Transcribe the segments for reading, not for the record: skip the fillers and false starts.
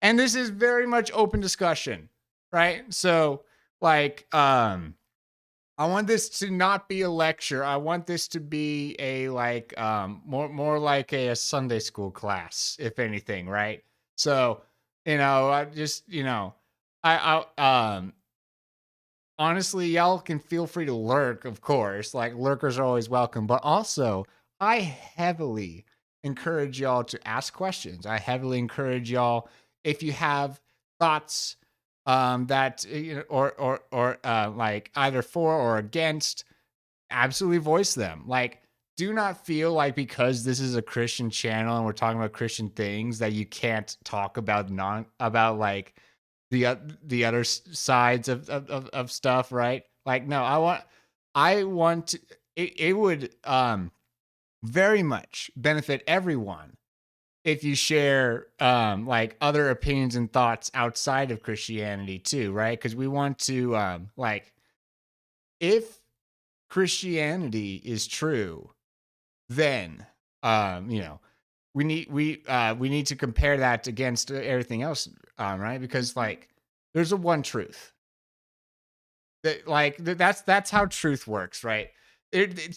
And this is very much open discussion, right? So, like, I want this to not be a lecture. I want this to be a like more like a Sunday school class, if anything, right? So, I just, I honestly, y'all can feel free to lurk, of course. Like lurkers are always welcome, but also I heavily encourage y'all to ask questions. I heavily encourage y'all if you have thoughts that or like either for or against, absolutely voice them. Like, do not feel like because this is a Christian channel and we're talking about Christian things that you can't talk about non about like the other sides of stuff, right? Like, no, I want it would very much benefit everyone if you share like other opinions and thoughts outside of Christianity too, right? Because we want to like if Christianity is true, then you know we need to compare that against everything else, right? Because like there's a one truth that's how truth works, right?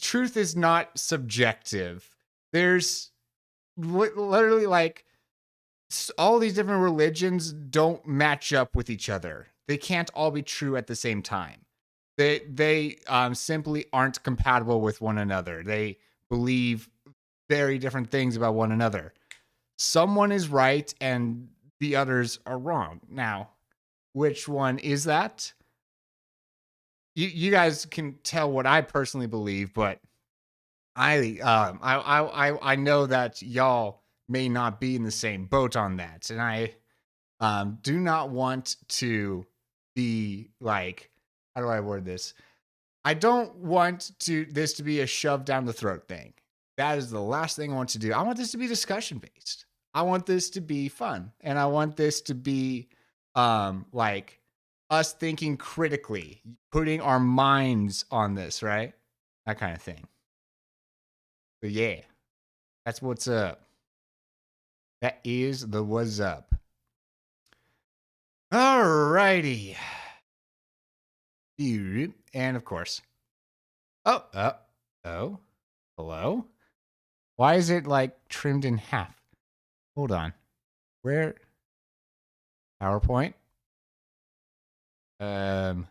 Truth is not subjective. There's literally like all these different religions don't match up with each other. They can't all be true at the same time. They simply aren't compatible with one another. They believe very different things about one another. Someone is right and the others are wrong. Now, which one is that? You guys can tell what I personally believe, but I know that y'all may not be in the same boat on that, and I do not want to be like, how do I word this? I don't want to this to be a shove down the throat thing. That is the last thing I want to do. I want this to be discussion based. I want this to be fun, and I want this to be like us thinking critically, putting our minds on this, right? That kind of thing. But yeah, that's what's up. That is the what's up. Alrighty. And of course. Oh, oh, hello? Why is it like trimmed in half? Hold on. Where? PowerPoint? Um,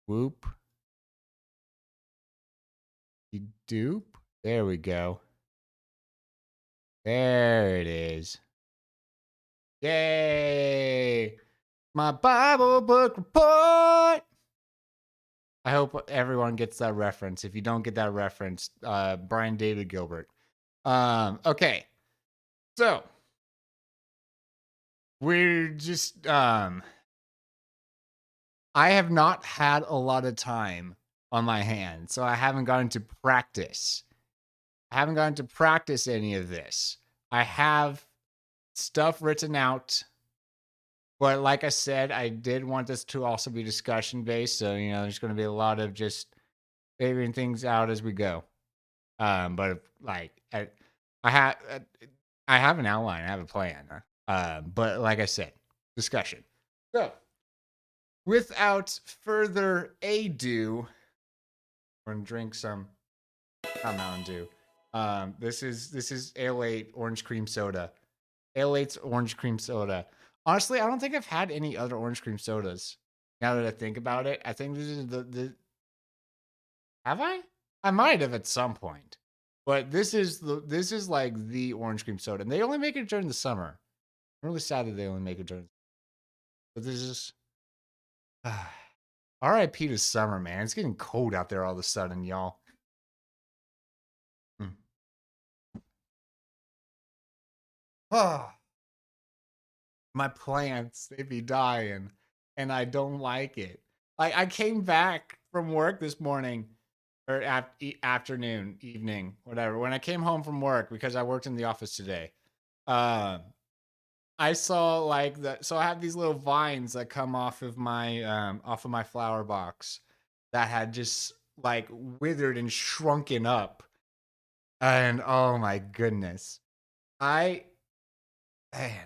whoop. You dupe? There we go. There it is. Yay! My Bible book report! I hope everyone gets that reference. If you don't get that reference, Brian David Gilbert. Okay. So we're just I have not had a lot of time on my hands, so I haven't gotten to practice. I haven't gotten to practice any of this. I have stuff written out, but like I said, I did want this to also be discussion based. So, there's going to be a lot of just figuring things out as we go. But like I have, I have an outline, I have a plan. But like I said, discussion. So, without further ado, we're gonna drink some not Mountain Dew. This is Ale 8 orange cream soda. Ale 8's orange cream soda. Honestly, I don't think I've had any other orange cream sodas. Now that I think about it, I think this is the have I? I might have at some point. But this is like the orange cream soda. And they only make it during the summer. I'm really sad that they only make it during but this is RIP to summer, man. It's getting cold out there all of a sudden, y'all. Mm. Oh, my plants, they be dying. And I don't like it. Like I came back from work this morning or afternoon, evening, whatever. When I came home from work because I worked in the office today, um, I saw like so I have these little vines that come off of my flower box that had just like withered and shrunken up. And oh my goodness. I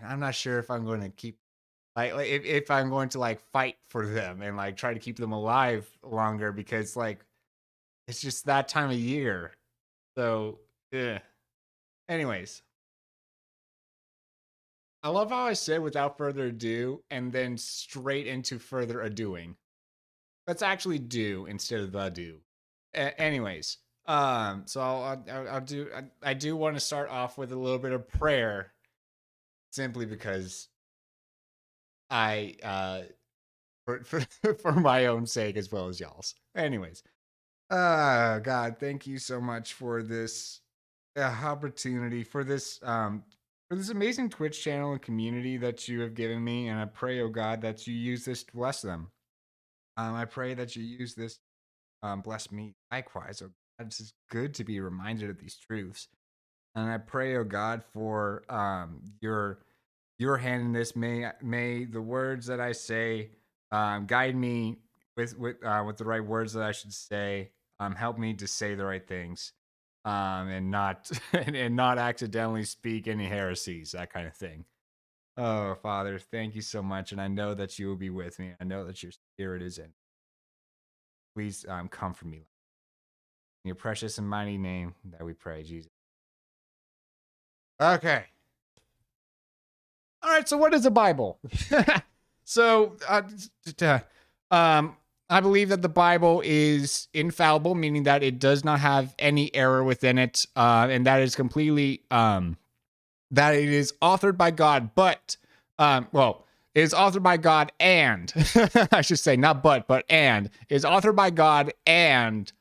I'm not sure if I'm going to keep like if I'm going to like fight for them and like try to keep them alive longer because like it's just that time of year. So, yeah. Anyways, I love how I said without further ado and then straight into further adoing. Let's actually do instead of the do. Anyways, so I'll do. I do want to start off with a little bit of prayer, simply because I for for my own sake as well as y'all's. Anyways, God, thank you so much for this opportunity for this amazing Twitch channel and community that you have given me, and I pray, oh God, that you use this to bless them. I pray that you use this bless me likewise. Oh God, it's just good to be reminded of these truths, and I pray, oh God, for your hand in this. May the words that I say guide me with the right words that I should say. Help me to say the right things, and not and not accidentally speak any heresies, that kind of thing. Oh, Father, thank you so much, and I know that you will be with me. I know that your Spirit is in. Please comfort me. In your precious and mighty name that we pray, Jesus. Okay. All right. So, what is the Bible? So, I believe that the Bible is infallible, meaning that it does not have any error within it, and that is completely that it is authored by God. But, well, it is authored by God, and I should say not but and is authored by God and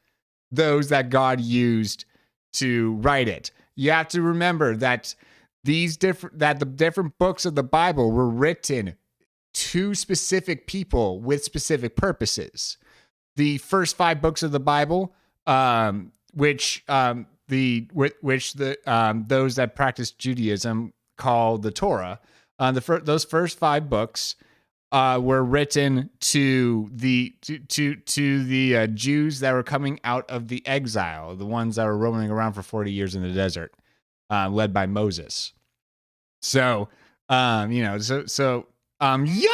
those that God used to write it. You have to remember that the different books of the Bible were written to specific people with specific purposes. The first 5 books of the Bible, which those that practice Judaism call the Torah, those first 5 books were written to the Jews that were coming out of the exile, the ones that were roaming around for 40 years in the desert, led by Moses. So, yo, you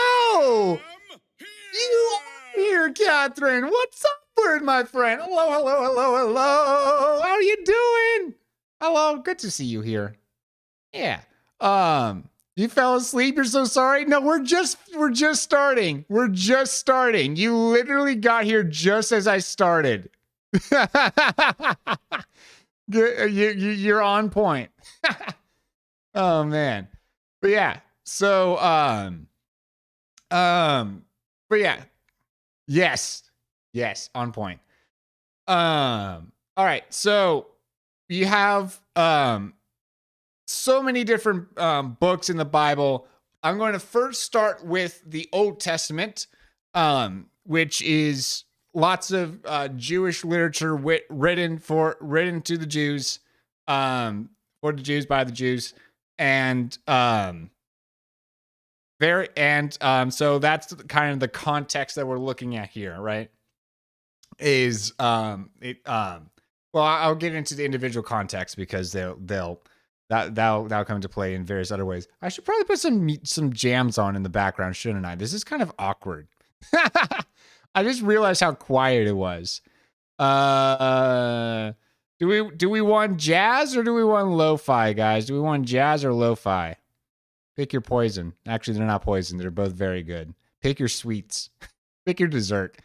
are here, Catherine. What's up, bird, my friend? Hello. How are you doing? Hello, good to see you here. Yeah. You fell asleep. You're so sorry. No, we're just starting. We're just starting. You literally got here just as I started. You're on point. Oh man. But yeah. So but yeah. Yes, on point. All right. So you have so many different books in the Bible. I'm going to first start with the Old Testament, which is lots of Jewish literature written to the Jews, for the Jews by the Jews, and so that's kind of the context that we're looking at here, right? Well, I'll get into the individual context because that'll come into play in various other ways. I should probably put some jams on in the background, shouldn't I? This is kind of awkward. I just realized how quiet it was. Do we want jazz or do we want lo-fi, guys? Do we want jazz or lo-fi? Pick your poison. Actually, they're not poison. They're both very good. Pick your sweets. Pick your dessert.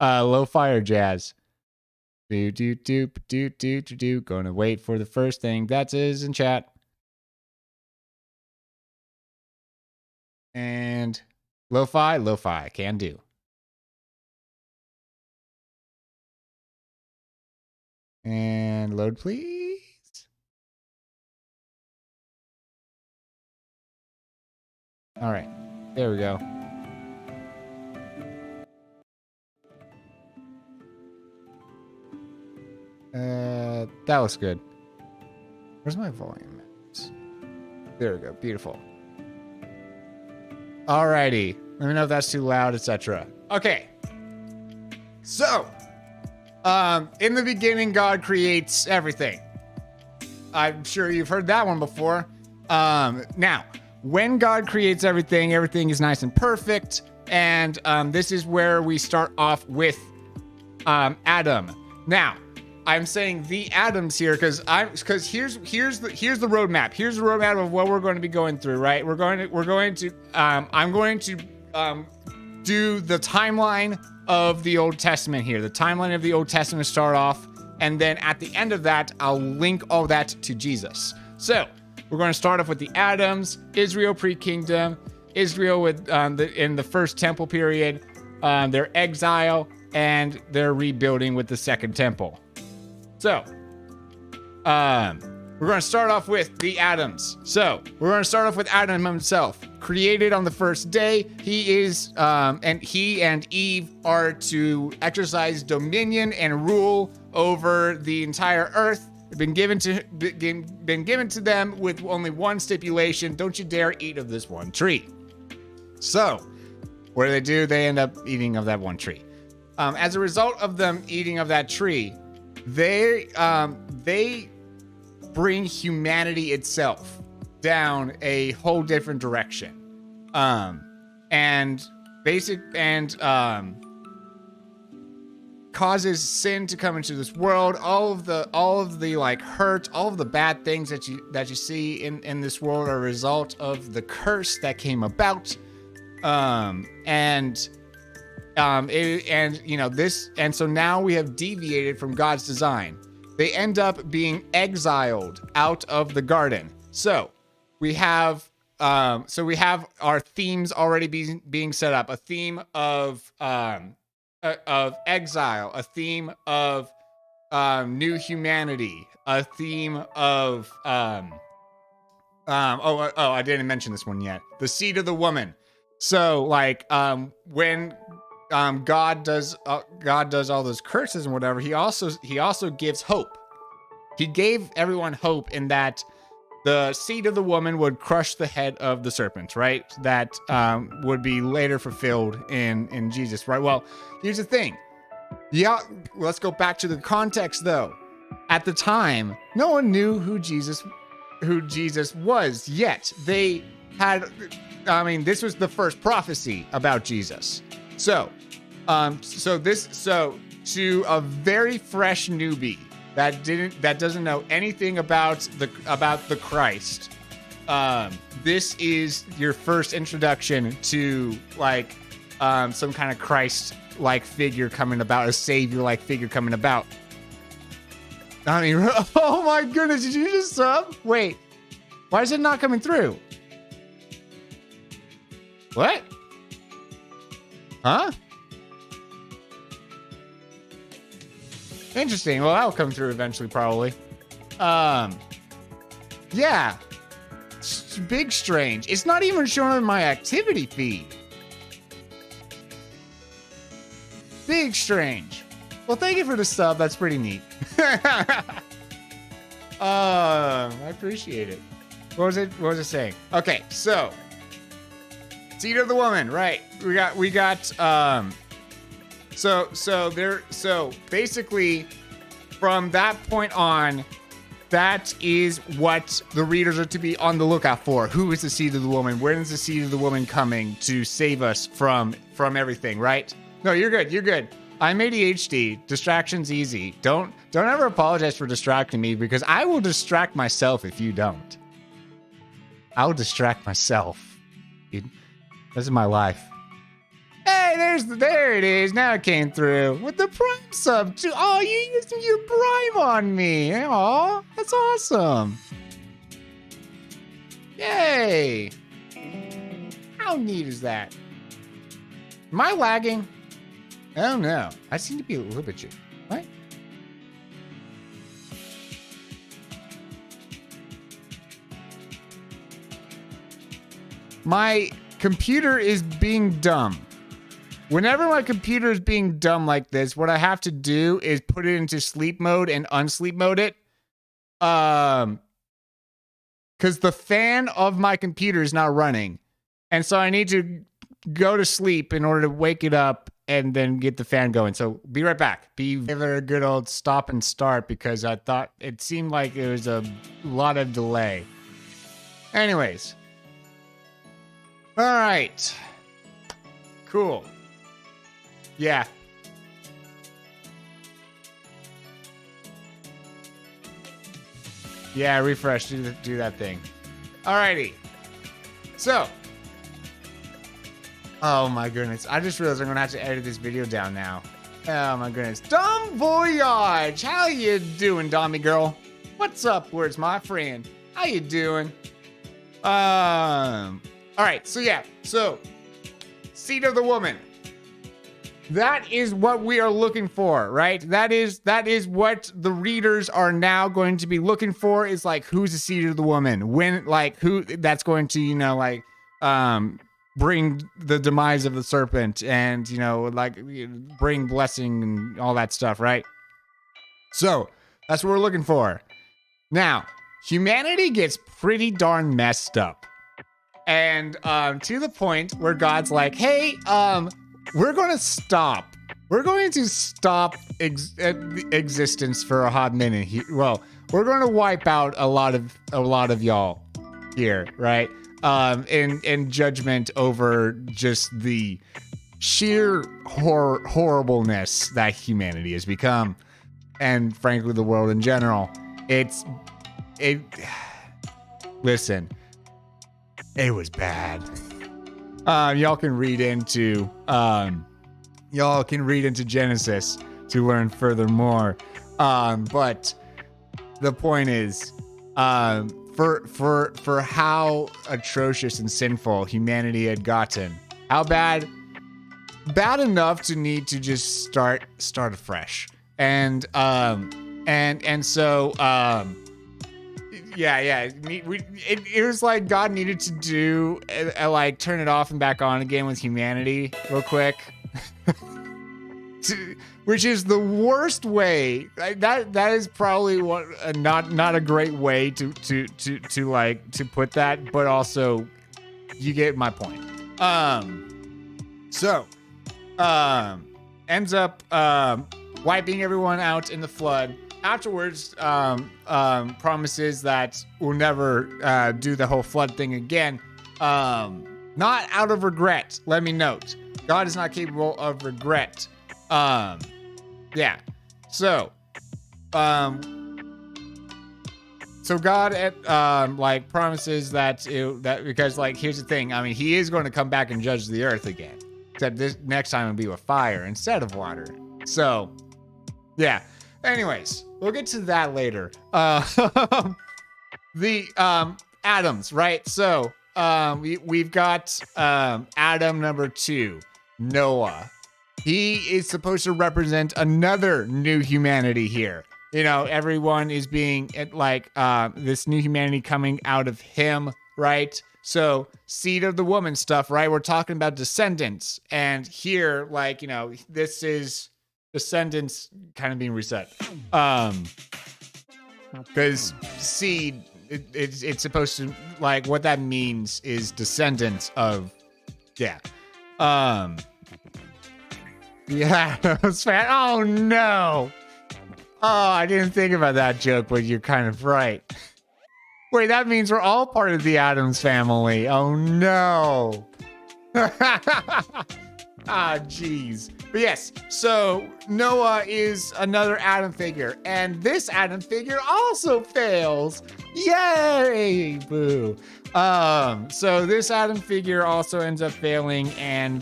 Lo-fi or jazz? Gonna wait for the first thing that is in chat. And lo-fi, can do. And load, please. All right, there we go. That looks good. Where's my volume? There we go. Beautiful. Alrighty. Let me know if that's too loud, etc. Okay. So, in the beginning, God creates everything. I'm sure you've heard that one before. Now, when God creates everything, everything is nice and perfect. And this is where we start off with Adam. Now, I'm saying the Adams here because here's the roadmap. Here's the roadmap of what we're going to be going through. Right? I'm going to do the timeline of the Old Testament here. The timeline of the Old Testament to start off, and then at the end of that, I'll link all that to Jesus. So we're going to start off with the Adams, Israel pre-kingdom, Israel with in the first temple period, their exile, and their rebuilding with the second temple. So, we're going to start off with the Adams. So, we're going to start off with Adam himself. Created on the first day, he is, and he and Eve are to exercise dominion and rule over the entire earth. Been given to them with only one stipulation: don't you dare eat of this one tree. So, what do? They end up eating of that one tree. As a result of them eating of that tree, they bring humanity itself down a whole different direction, and causes sin to come into this world. All of the like hurt, all of the bad things that you see in this world are a result of the curse that came about. So now we have deviated from God's design. They end up being exiled out of the garden. So we have our themes already being set up. A theme of exile, a theme of new humanity, a theme of I didn't mention this one yet. The seed of the woman. So like when God does all those curses and whatever, he also gives hope. He gave everyone hope in that the seed of the woman would crush the head of the serpent, right? That would be later fulfilled in Jesus, right? Well, here's the thing. Yeah, let's go back to the context though. At the time, no one knew who Jesus was yet. They had, this was the first prophecy about Jesus. So to a very fresh newbie that doesn't know anything about the Christ, this is your first introduction to like some kind of Christ-like figure coming about, a savior-like figure coming about. Oh my goodness, did you just sub? Wait, why is it not coming through? What? Huh? Interesting. Well, that'll come through eventually, probably. Yeah. Big strange. It's not even showing in my activity feed. Big strange. Well, thank you for the sub. That's pretty neat. I appreciate it. What was it saying? Okay, so seed of the woman, right? We got so basically from that point on, that is what the readers are to be on the lookout for. Who is the seed of the woman? When is the seed of the woman coming to save us from everything, right? No, you're good. I'm ADHD. Distraction's easy. Don't ever apologize for distracting me, because I will distract myself if you don't. I'll distract myself. Dude, this is my life. Hey, there it is. Now it came through with the Prime sub too. Oh, you used your Prime on me. Oh, that's awesome. Yay. How neat is that? Am I lagging? Oh no, I seem to be a little bit. What? My computer is being dumb. Whenever my computer is being dumb like this, what I have to do is put it into sleep mode and unsleep mode it. Because the fan of my computer is not running. And so I need to go to sleep in order to wake it up and then get the fan going. So be right back. Give it a good old stop and start, because I thought it seemed like it was a lot of delay. Anyways. All right. Cool. Yeah. Yeah, refresh. Do that thing. Alrighty. So. Oh my goodness. I just realized I'm going to have to edit this video down now. Oh my goodness. Dom Voyage. How you doing, Dommy girl? What's up? Where's my friend? How you doing? Alright, so yeah. So, seed of the woman. That is what we are looking for, right? That is what the readers are now going to be looking for, is like, who's the seed of the woman? When, like, who that's going to, you know, like, bring the demise of the serpent and, you know, like, bring blessing and all that stuff, right? So, that's what we're looking for. Now, humanity gets pretty darn messed up. And to the point where God's like, hey, we're going to stop. We're going to stop existence for a hot minute. Well, we're going to wipe out a lot of y'all here, right? In judgment over just the sheer horribleness that humanity has become, and frankly, the world in general. Listen, it was bad. Y'all can read into Genesis to learn furthermore. But the point is, for how atrocious and sinful humanity had gotten, how bad enough to need to just start afresh. And so yeah. It was like God needed to do like turn it off and back on again with humanity real quick, which is the worst way. That is probably not a great way to put that, but also you get my point. So ends up wiping everyone out in the flood. Afterwards, promises that we'll never do the whole flood thing again. Not out of regret. Let me note, God is not capable of regret. Yeah. So God like promises that because, like, here's the thing. I mean, He is going to come back and judge the earth again. Except this next time it'll be with fire instead of water. So, yeah. Anyways, we'll get to that later. The Adams, right? So we've got Adam number 2, Noah. He is supposed to represent another new humanity here. You know, everyone is being like this new humanity coming out of him, right? So seed of the woman stuff, right? We're talking about descendants, and here, like, you know, this is descendants kind of being reset, because seed, it's supposed to, like, what that means is descendants of, yeah, that was fat. Oh no, I didn't think about that joke, but you're kind of right. Wait, that means we're all part of the Addams family. Oh no. Jeez. But yes, so Noah is another Adam figure, and this Adam figure also fails. Yay! Boo. So this Adam figure also ends up failing, and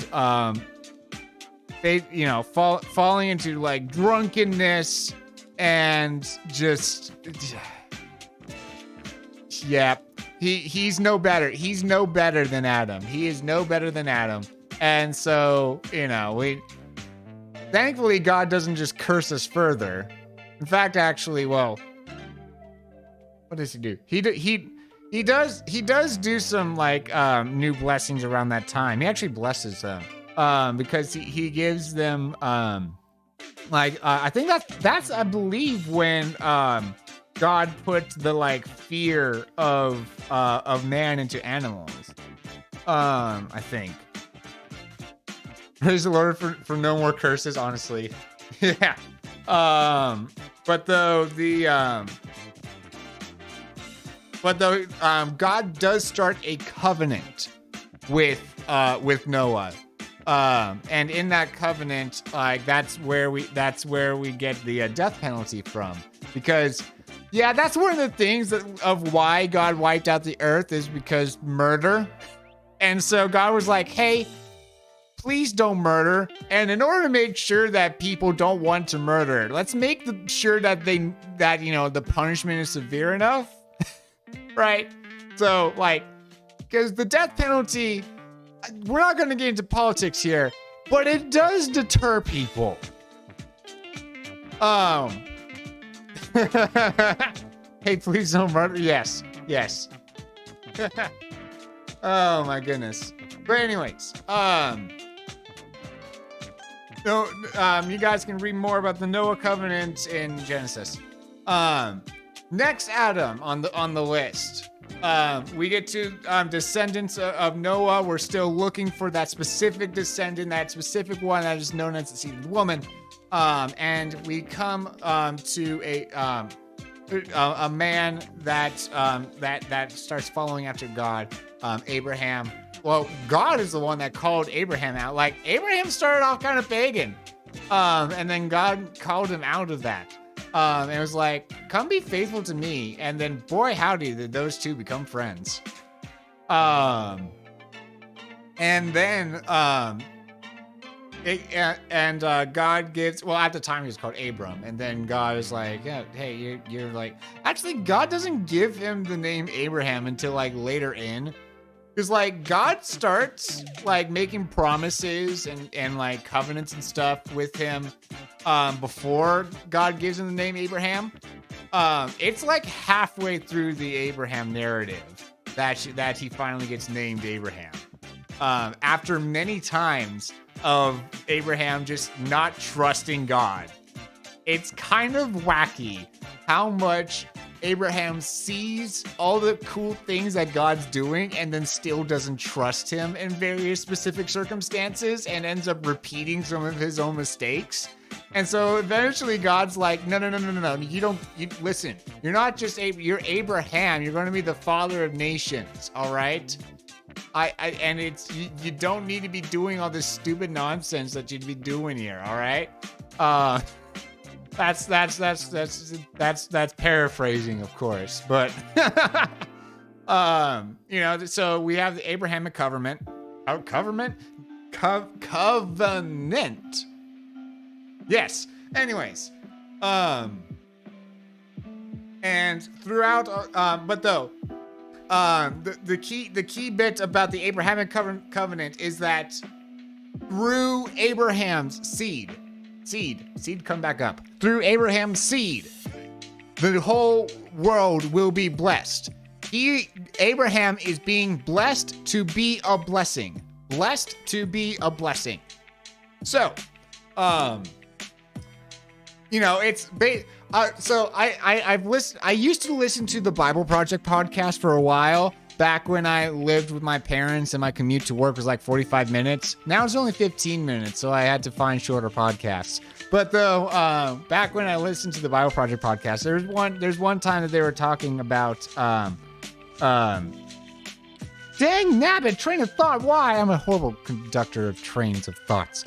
they, you know, falling into like drunkenness and just, yeah. He's no better. He's no better than Adam. He is no better than Adam. And so, you know, thankfully God doesn't just curse us further. In fact, actually, well, what does he do? He does do some like new blessings around that time. He actually blesses them because he gives them I think that's I believe when God put the like fear of man into animals. I think. Praise the Lord for no more curses, honestly. Yeah. But God does start a covenant with Noah. And in that covenant, like that's where we get the death penalty from, because yeah, that's one of the things of why God wiped out the earth, is because murder. And so God was like, hey, please don't murder. And in order to make sure that people don't want to murder, let's make sure that the punishment is severe enough. Right? So like, because the death penalty, we're not going to get into politics here, but it does deter people. Hey, please don't murder. Yes. Oh my goodness. But anyways, you guys can read more about the Noah covenant in Genesis. Next Adam on the list. We get to descendants of Noah. We're still looking for that specific descendant, that specific one that is known as the seed of the woman. And we come to a man that starts following after God, Abraham. Well, God is the one that called Abraham out. Like, Abraham started off kind of pagan, and then God called him out of that. And it was like, come be faithful to me. And then, boy, howdy, did those two become friends. And then, God gives, well, at the time he was called Abram. And then God is like, yeah, hey, you're like, actually, God doesn't give him the name Abraham until like later in. Because like God starts like making promises and like covenants and stuff with him before God gives him the name Abraham. It's like halfway through the Abraham narrative that he finally gets named Abraham. After many times of Abraham just not trusting God. It's kind of wacky how much Abraham sees all the cool things that God's doing and then still doesn't trust him in various specific circumstances and ends up repeating some of his own mistakes. And so eventually God's like, no. You listen, you're not just you're Abraham. You're going to be the father of nations. All right. And it's, you don't need to be doing all this stupid nonsense that you'd be doing here. All right. That's paraphrasing, of course, but so we have the Abrahamic covenant. Covenant. Yes. Anyways, and throughout, the key bit about the Abrahamic covenant is that through Abraham's seed, come back up. Through Abraham's seed, the whole world will be blessed. Abraham is being blessed to be a blessing. Blessed to be a blessing. So, it's so I've listened. I used to listen to the Bible Project podcast for a while. Back when I lived with my parents and my commute to work was like 45 minutes. Now it's only 15 minutes, so I had to find shorter podcasts. But though, back when I listened to the Bible Project podcast, there's one time that they were talking about, dang nabbit, train of thought. Why? I'm a horrible conductor of trains of thoughts.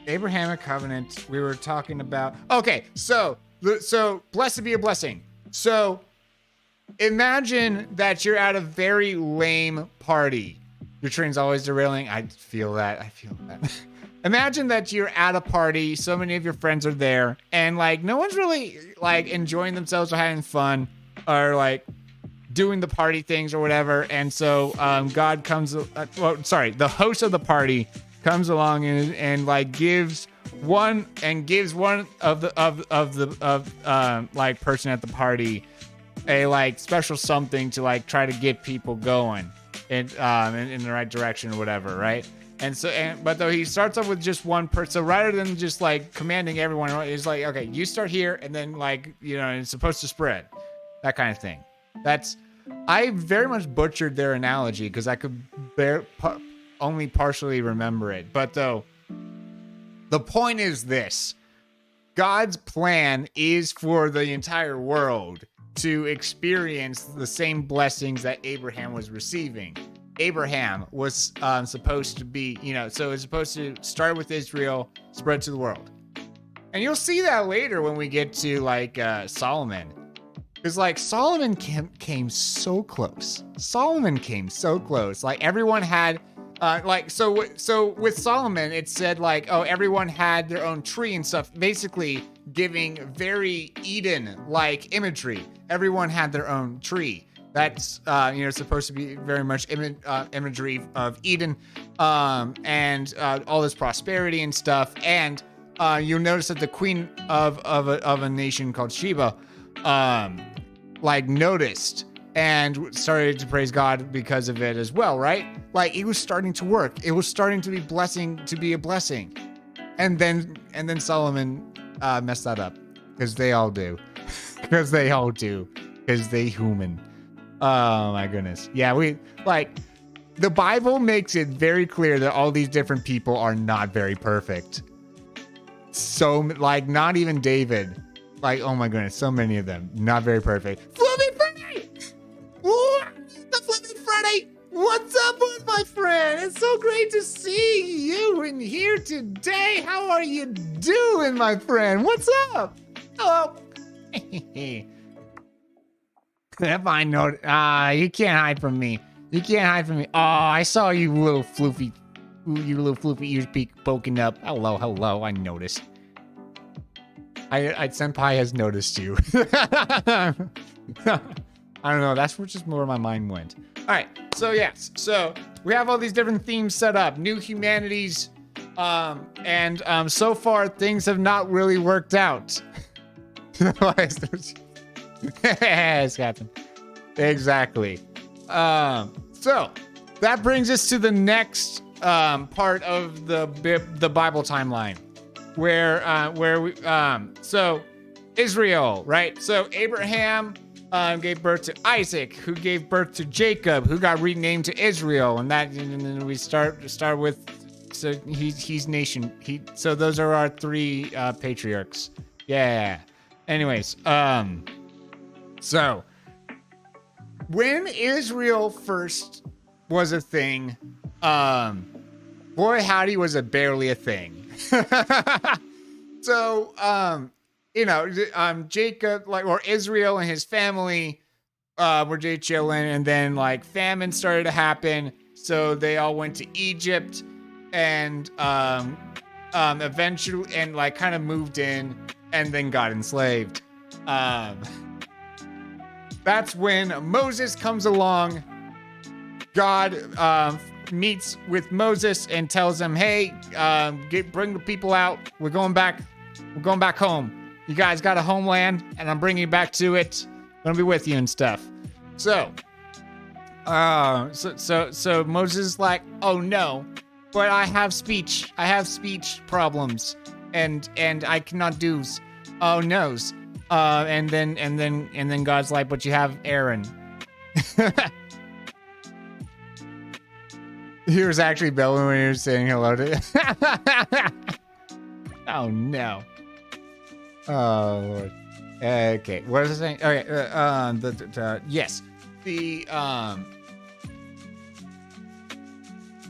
Abrahamic covenant. We were talking about. Okay, so blessed to be a blessing. So, imagine that you're at a very lame party. Your train's always derailing. I feel that. Imagine that you're at a party. So many of your friends are there. And, like, no one's really, like, enjoying themselves or having fun. Or, like, doing the party things or whatever. And so, God comes... the host of the party comes along and like, gives one of the like person at the party a like special something to like try to get people going in the right direction or whatever, right? And so but though he starts off with just one person, so rather than just like commanding everyone, he's like, okay, you start here, and then like, it's supposed to spread, that kind of thing. I very much butchered their analogy because I could only partially remember it, but though the point is this: God's plan is for the entire world to experience the same blessings that Abraham was receiving. Abraham was supposed to be, so it's supposed to start with Israel, spread to the world. And you'll see that later when we get to like Solomon. Because like Solomon came so close. Solomon came so close. Like everyone had so with Solomon, it said like, oh, everyone had their own tree and stuff, basically giving very Eden-like imagery. Everyone had their own tree. That's supposed to be very much imagery of Eden, and all this prosperity and stuff. And you'll notice that the queen of a nation called Sheba, noticed and started to praise God because of it as well, right? Like it was starting to work. It was starting to be a blessing. And then Solomon messed that up, because they all do. Because they human. Oh my goodness. Yeah, the Bible makes it very clear that all these different people are not very perfect. So like not even David. Like, oh my goodness, so many of them not very perfect. Fluffy Freddy! The Fluffy Freddy! What's up with my friend? It's so great to see you in here today. How are you doing, my friend? What's up? Hello. If I know, you can't hide from me. You can't hide from me. Oh, I saw you little floofy ears poking up. Hello, I noticed. Senpai has noticed you. I don't know, that's just where my mind went. All right, so yes, so we have all these different themes set up, new humanities, and so far things have not really worked out. Yes, Captain. Exactly. So that brings us to the next part of the Bible timeline, where we so Israel, right? So Abraham gave birth to Isaac, who gave birth to Jacob, who got renamed to Israel, and then we start with, so he's nation. So those are our three patriarchs. Yeah. Anyways, so when Israel first was a thing, boy howdy was it barely a thing. So Jacob, or Israel and his family were just chilling, and then like famine started to happen, so they all went to Egypt, and eventually, and like kind of moved in and then got enslaved. That's when Moses comes along. God meets with Moses and tells him, hey, bring the people out. We're going back home. You guys got a homeland, and I'm bringing you back to it. I'm gonna be with you and stuff. So Moses is like, oh no, but I have speech problems, and I cannot do. Oh noes. And then God's like, but you have Aaron. He was actually bellowing when he was saying hello to. Oh no. Oh Lord. Okay, what was I saying? Okay, yes,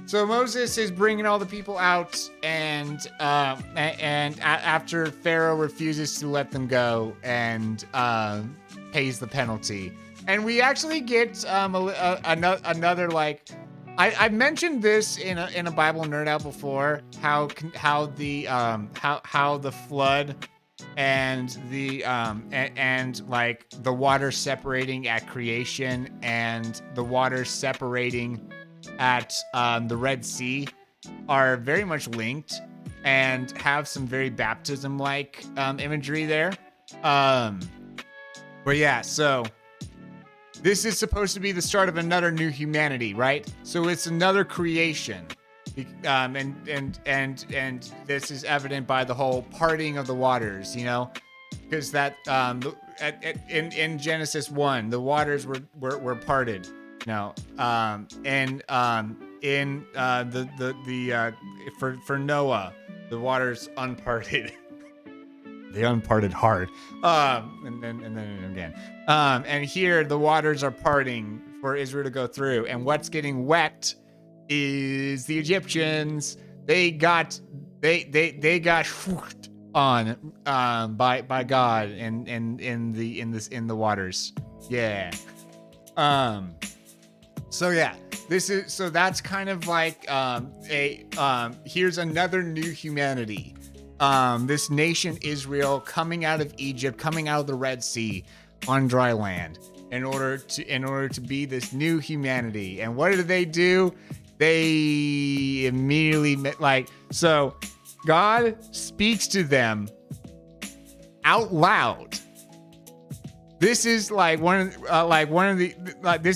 So Moses is bringing all the people out, and after Pharaoh refuses to let them go and pays the penalty, and we actually get another like. I've mentioned this in a Bible Nerd Out before, how the flood and and like the water separating at creation and the water separating at the Red Sea are very much linked and have some very baptism-like imagery there. But yeah, so this is supposed to be the start of another new humanity, right? So it's another creation. And this is evident by the whole parting of the waters, because that in Genesis 1, the waters were parted. No, for Noah, the waters unparted. the unparted heart. And then again. And here the waters are parting for Israel to go through. And what's getting wet is the Egyptians. They got whooped on by God and in the waters. Yeah. So yeah, that's kind of like here's another new humanity. This nation Israel coming out of Egypt, coming out of the Red Sea on dry land in order to be this new humanity. And what do? They immediately so God speaks to them out loud. This is this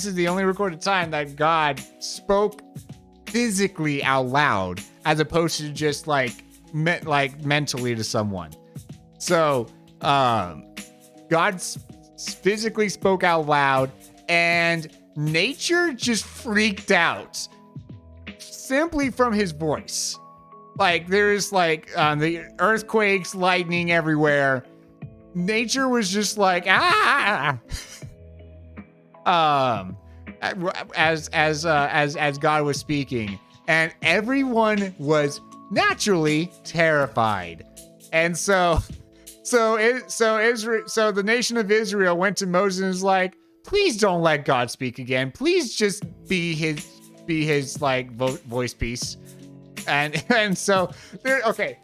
is the only recorded time that God spoke physically out loud, as opposed to just mentally to someone. So God physically spoke out loud, and nature just freaked out simply from his voice. There's the earthquakes, lightning everywhere. Nature was just as God was speaking, and everyone was naturally terrified. And so the nation of Israel went to Moses and was like, please don't let God speak again. Please just be his voice piece. And so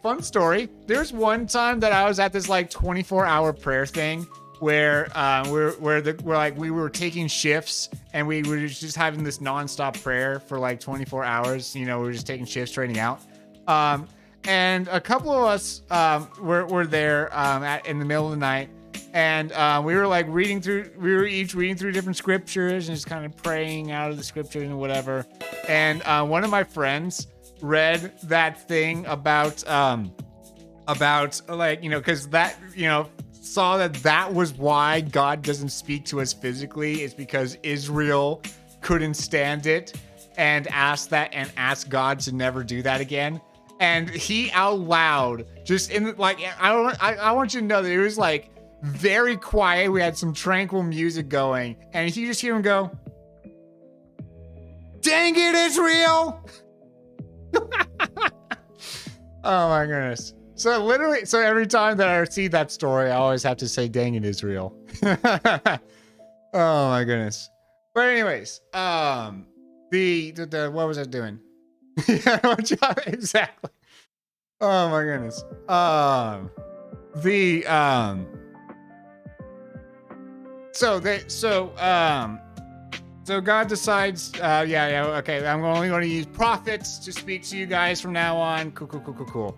fun story. There's one time that I was at this 24-hour prayer thing where we were taking shifts, and we were just having this nonstop prayer for 24 hours. We were just taking shifts, trading out. And a couple of us were there in the middle of the night, and we were each reading through different scriptures and just kind of praying out of the scriptures and whatever. And one of my friends read that thing about because that saw that was why God doesn't speak to us physically. It's because Israel couldn't stand it and asked God to never do that again. And he out loud, just I want you to know that it was very quiet. We had some tranquil music going, and you just hear him go, "Dang it, Israel!" Oh my goodness. So every time that I see that story, I always have to say, "Dang it, Israel." Oh my goodness. But anyways, the what was I doing? Yeah, exactly. Oh my goodness. So God decides, okay, I'm only going to use prophets to speak to you guys from now on. Cool.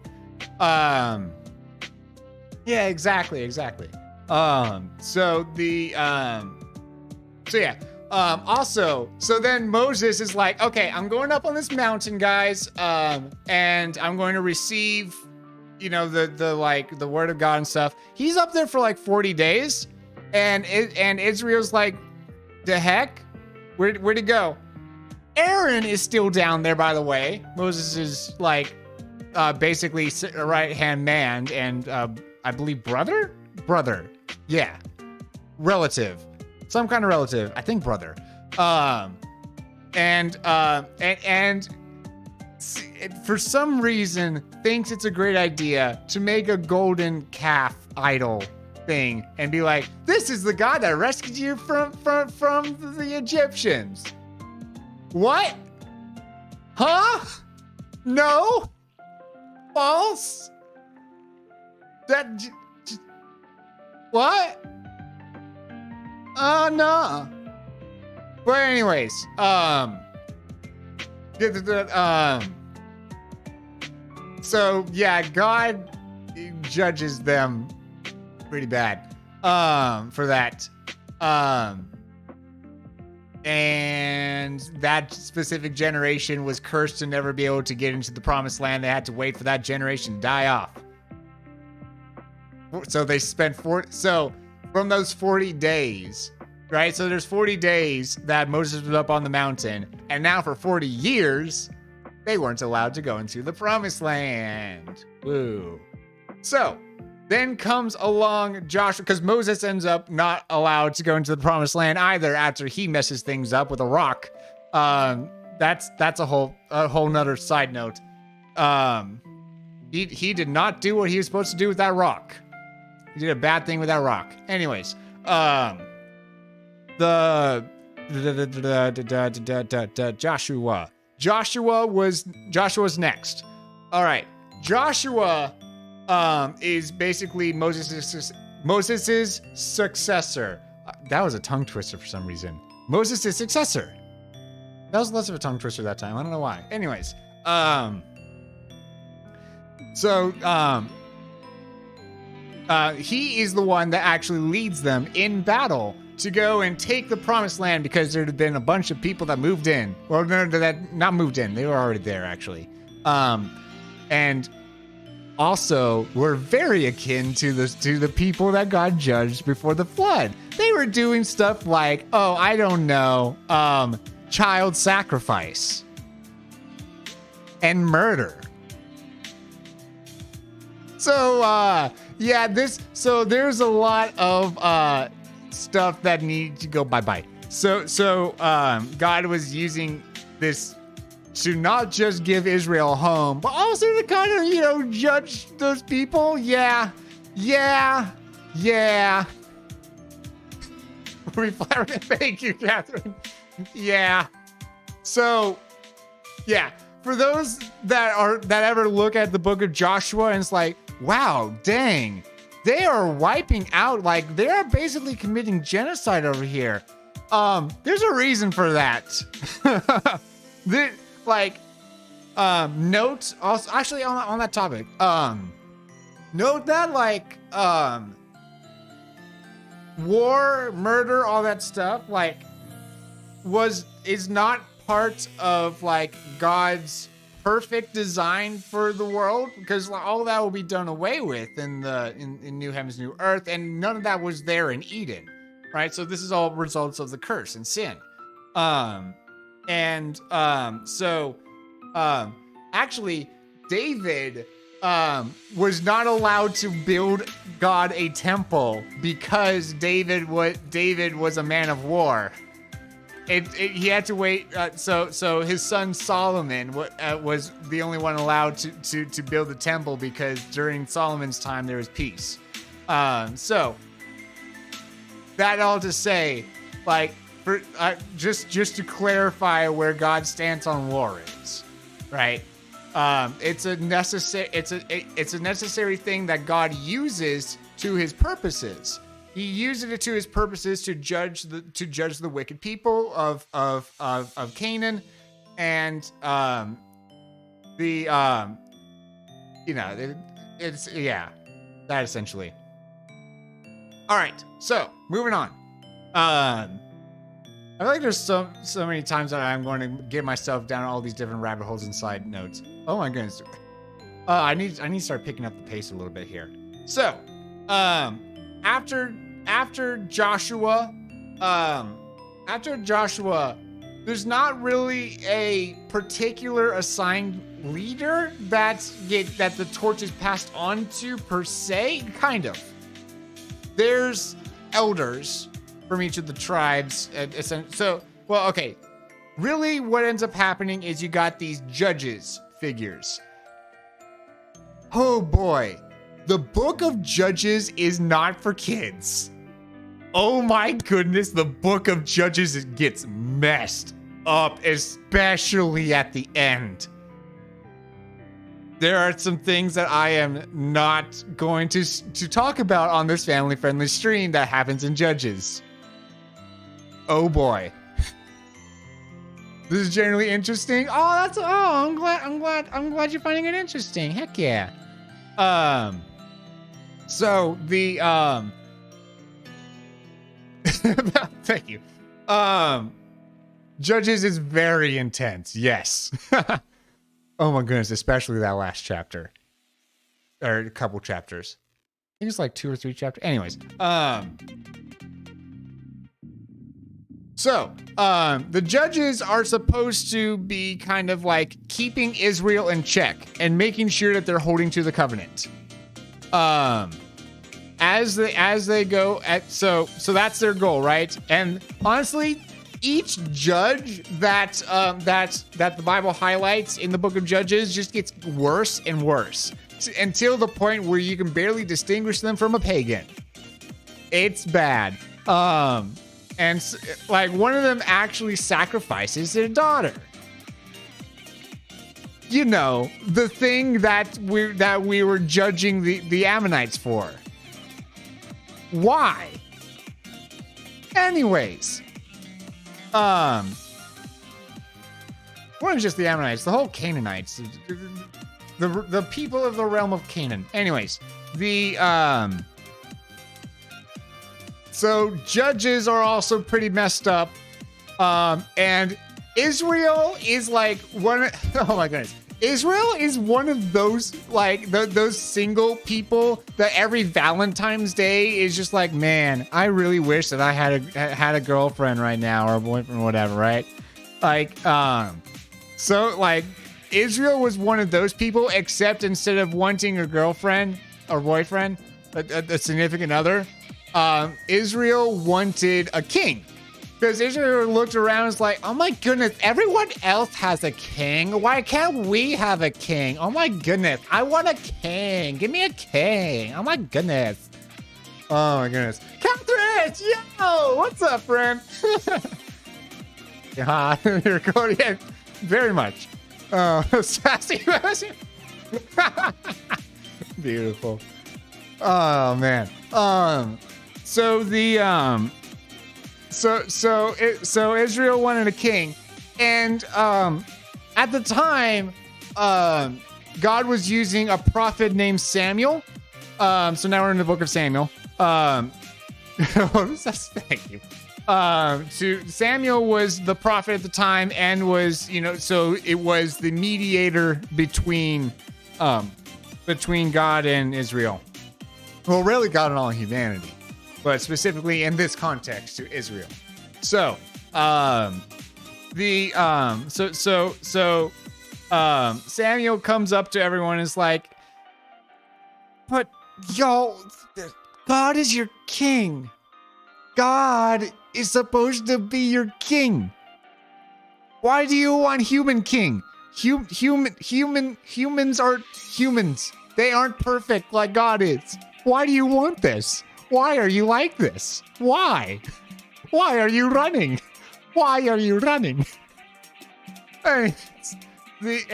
Yeah, exactly. So then Moses is like, okay, I'm going up on this mountain, guys, and I'm going to receive, the word of God and stuff. He's up there for 40 days, and Israel's like, the heck? Where'd he go? Aaron is still down there, by the way. Moses is basically right-hand man and I believe brother? Yeah. Relative. Some kind of relative. I think brother. And for some reason thinks it's a great idea to make a golden calf idol thing and be like, this is the God that rescued you from the Egyptians. What? Huh? No? False? What? No. But anyways, so yeah, God judges them pretty bad for that. And that specific generation was cursed to never be able to get into the promised land. They had to wait for that generation to die off. So they spent from those 40 days, right? So there's 40 days that Moses was up on the mountain, and now for 40 years, they weren't allowed to go into the promised land. Woo. So Then comes along Joshua, because Moses ends up not allowed to go into the promised land either after he messes things up with a rock. That's a whole nother side note. He did not do what he was supposed to do with that rock. He did a bad thing with that rock. Anyways, Joshua's next. All right, Joshua is basically Moses's successor. That was a tongue twister for some reason. Moses' successor. That was less of a tongue twister that time. I don't know why. Anyways, he is the one that actually leads them in battle to go and take the promised land, because there had been a bunch of people that moved in. Well, no, that not moved in. They were already there, actually. And also were very akin to the people that God judged before the flood. They were doing stuff like, I don't know, child sacrifice and murder. So there's a lot of stuff that needs to go bye-bye. So God was using this to not just give Israel a home, but also to kind of, judge those people. Yeah. Thank you, Catherine. Yeah. So, yeah. For those that ever look at the book of Joshua and it's like, wow, dang, they are wiping out, like they are basically committing genocide over here. There's a reason for that. Note also, actually on that topic, note that war, murder, all that stuff, is not part of God's perfect design for the world, because all that will be done away with in New Heavens, New Earth, and none of that was there in Eden, right? So this is all results of the curse and sin. Actually, David was not allowed to build God a temple because David was a man of war. He had to wait. So his son Solomon was the only one allowed to build the temple, because during Solomon's time there was peace. So that all to say, just to clarify where God's stance on war is, right? It's a necessary thing that God uses to his purposes. He used it to his purposes to judge the wicked people of Canaan, and that essentially. All right, so moving on. I feel like there's so many times that I'm going to get myself down all these different rabbit holes and side notes. Oh my goodness. I need to start picking up the pace a little bit here. So, after Joshua, there's not really a particular assigned leader that the torch is passed on to per se. Kind of. There's elders from each of the tribes. Really what ends up happening is you got these judges figures. Oh boy, the book of Judges is not for kids. Oh my goodness, the book of Judges gets messed up, especially at the end. There are some things that I am not going to talk about on this family-friendly stream that happens in Judges. Oh boy. This is generally interesting. I'm glad you're finding it interesting. Heck yeah. So the thank you. Judges is very intense. Yes. Oh my goodness, especially that last chapter. Or a couple chapters. I think it's like 2 or 3 chapters. Anyways, So, the judges are supposed to be kind of like keeping Israel in check and making sure that they're holding to the covenant. they go at so that's their goal, right? And honestly, each judge that the Bible highlights in the book of Judges just gets worse and worse until the point where you can barely distinguish them from a pagan. It's bad. And like one of them actually sacrifices their daughter. You know, the thing that we were judging the Ammonites for. Why? Anyways, more than just the Ammonites, the whole Canaanites, the people of the realm of Canaan. Anyways, so judges are also pretty messed up, and Israel is like oh my goodness. Israel is one of those like those single people that every Valentine's Day is just like, man, I really wish that I had a girlfriend right now or a boyfriend or whatever, right? Like, so like Israel was one of those people, except instead of wanting a girlfriend or boyfriend, a significant other, Israel wanted a king. Because Israel looked around and was like, oh my goodness, everyone else has a king. Why can't we have a king? Oh my goodness, I want a king. Give me a king. Oh my goodness. Oh my goodness. Catherine, yo, what's up, friend? Yeah, you're going, yeah, very much. Sassy. Beautiful. Oh man. So Israel wanted a king, and at the time, God was using a prophet named Samuel. So now we're in the book of Samuel. Thank you. Samuel was the prophet at the time, and was, so it was the mediator between God and Israel. Well, really God and all humanity, but specifically in this context to Israel. So, Samuel comes up to everyone and is like, but y'all, God is your king. God is supposed to be your king. Why do you want human king? Humans aren't humans. They aren't perfect like God is. Why do you want this? Why are you like this? Why? Why are you running? Why are you running? But they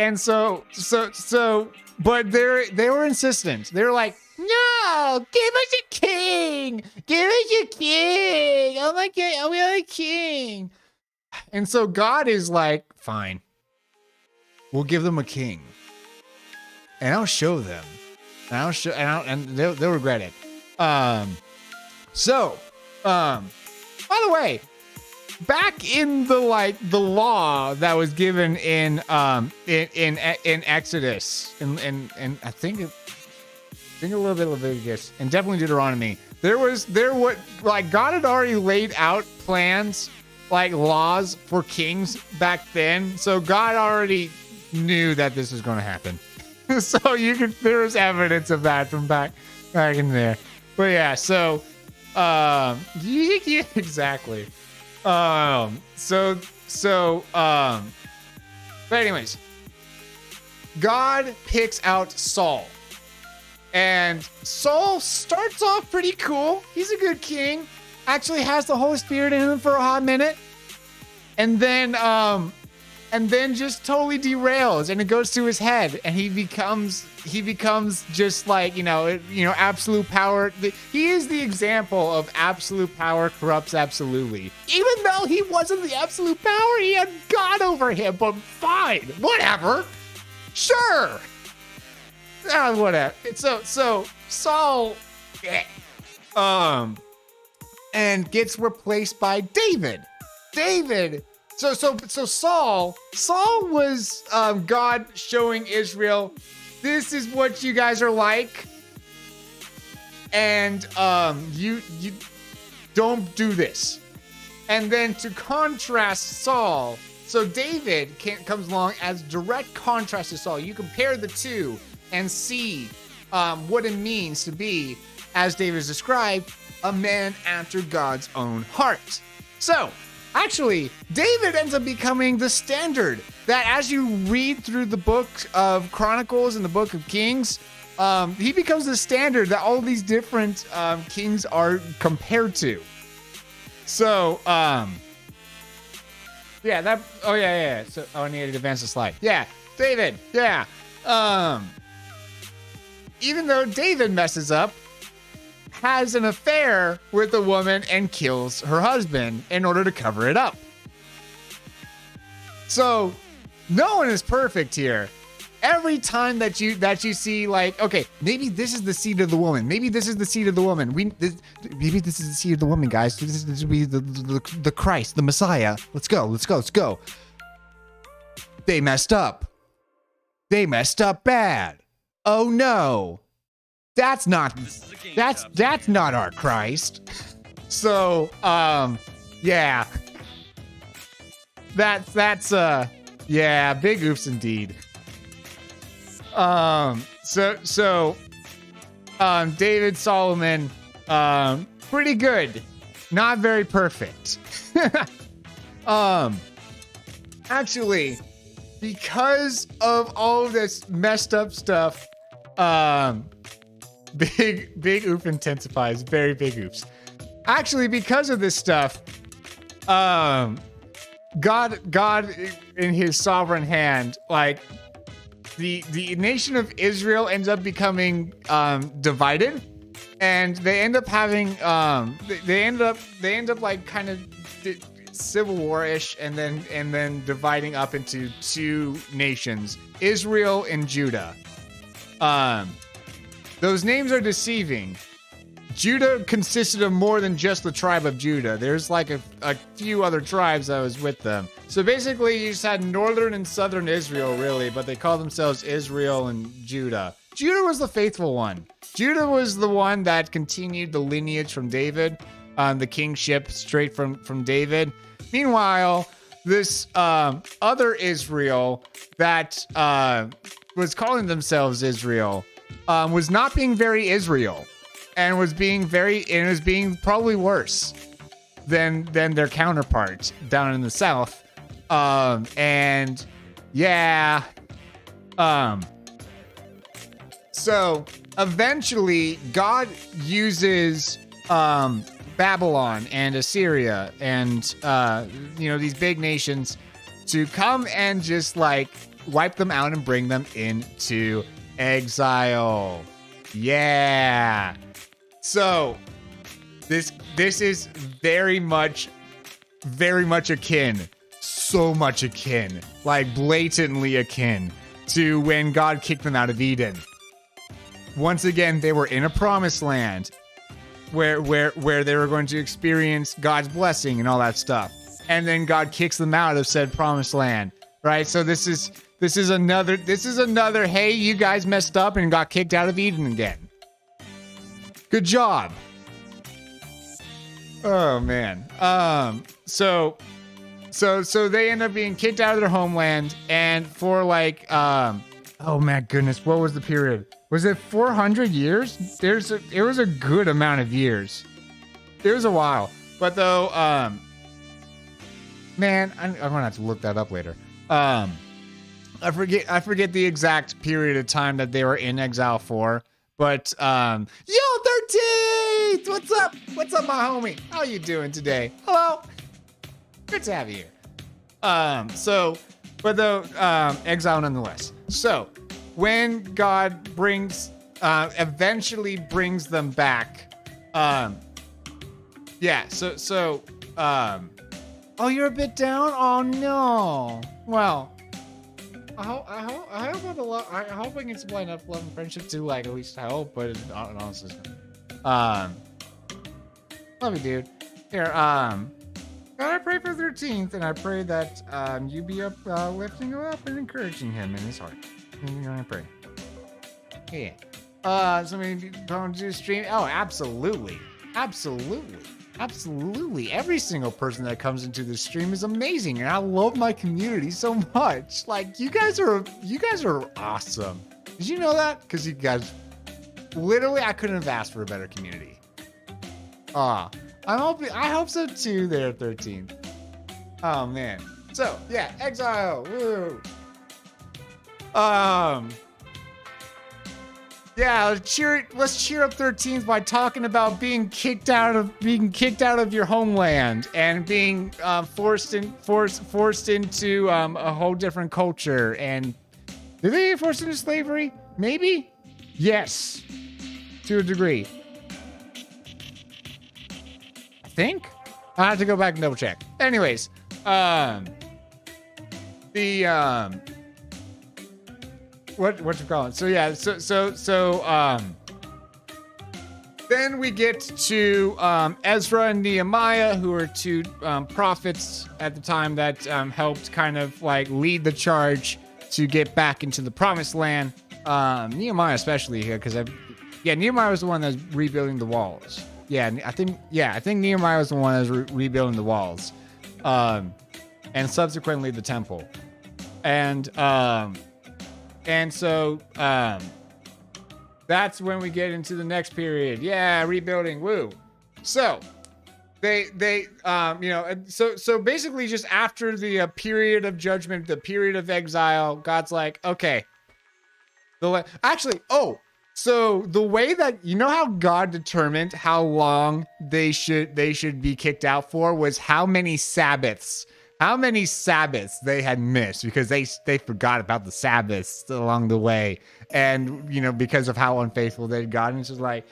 were insistent. They were like, no, give us a king. Give us a king. Oh my God, we are a king. And so God is like, fine, we'll give them a king, and I'll show them, and they'll regret it. By the way, back in the law that was given in Exodus, and I think a little bit of Leviticus, and definitely Deuteronomy, God had already laid out plans, like laws for kings back then. So God already knew that this was going to happen. So there's evidence of that from back in there. But yeah, so yeah, exactly. But anyways, God picks out Saul. And Saul starts off pretty cool. He's a good king. Actually has the Holy Spirit in him for a hot minute. And then just totally derails, and it goes to his head, and he becomes just like, absolute power. He is the example of absolute power corrupts absolutely. Even though he wasn't the absolute power, he had God over him, but fine, whatever. Sure. Whatever. So Saul, and gets replaced by David. So Saul was God showing Israel, this is what you guys are like, and you don't do this. And then to contrast Saul, so David comes along as direct contrast to Saul. You compare the two and see what it means to be as David is described, a man after God's own heart. So, actually, David ends up becoming the standard that as you read through the book of Chronicles and the book of Kings, he becomes the standard that all these different kings are compared to. So, yeah. So, I need to advance the slide. Yeah, David, yeah. Even though David messes up, has an affair with a woman and kills her husband in order to cover it up. So, no one is perfect here. Every time that you see, like, okay, maybe this is the seed of the woman. Maybe this is the seed of the woman. Maybe this is the seed of the woman, guys. This will be the Christ, the Messiah. Let's go. They messed up. They messed up bad. Oh no. That's not our Christ. So, yeah. That's big oops indeed. David Solomon, pretty good, not very perfect. Actually, because of all of this messed up stuff, big oop intensifies, very big oops. Actually, because of this stuff, God in his sovereign hand, like, the nation of Israel ends up becoming divided, and they end up having they end up like kind of civil war-ish, and then dividing up into two nations, Israel and Judah. Those names are deceiving. Judah consisted of more than just the tribe of Judah. There's like a few other tribes that was with them. So basically, you just had northern and southern Israel, really, but they call themselves Israel and Judah. Judah was the faithful one. Judah was the one that continued the lineage from David, the kingship straight from David. Meanwhile, this other Israel that was calling themselves Israel was not being very Israel. And was being probably worse than their counterparts down in the south. So eventually God uses Babylon and Assyria and these big nations to come and just like wipe them out and bring them into exile. Yeah. So this is very much akin, so much akin, like blatantly akin to when God kicked them out of Eden. Once again, they were in a promised land where they were going to experience God's blessing and all that stuff. And then God kicks them out of said promised land, right? So this is another, hey, you guys messed up and got kicked out of Eden again. Good job. Oh man. So they end up being kicked out of their homeland, and for like oh my goodness, what was the period? Was it 400 years? It was a good amount of years. It was a while. But though man, I'm gonna have to look that up later. I forget the exact period of time that they were in exile for. But, yo, 13th! What's up? What's up, my homie? How you doing today? Hello? Good to have you here. Exile nonetheless. So, when God eventually brings them back, oh, you're a bit down? Oh, no. Well, I hope I can supply enough love and friendship to like at least hope, but honestly, love you, dude. Here, God, I pray for 13th, and I pray that you be up lifting him up and encouraging him in his heart. I pray. Yeah. Somebody don't do stream? Oh, absolutely. Every single person that comes into the stream is amazing, and I love my community so much. Like, you guys are awesome. Did you know that? Because you guys literally, I couldn't have asked for a better community. I hope so too there, 13th. Oh man. So yeah, exile. Woo. Yeah, let's cheer up 13th by talking about being kicked out of your homeland and being forced into a whole different culture. And did they get forced into slavery? Maybe. Yes, to a degree. I think I have to go back and double check. Anyways, what you call it? So yeah, then we get to Ezra and Nehemiah, who are two prophets at the time that helped kind of like lead the charge to get back into the promised land. Nehemiah especially here, because Nehemiah was the one that was rebuilding the walls. I think Nehemiah was the one that was rebuilding the walls, and subsequently the temple, and so that's when we get into the next period. Yeah, rebuilding. Woo. So they so basically just after the period of judgment, the period of exile, God's like, okay. So the way that, you know how God determined how long they should be kicked out for was how many Sabbaths they had missed, because they forgot about the Sabbaths along the way, and because of how unfaithful they'd gotten. It's just like,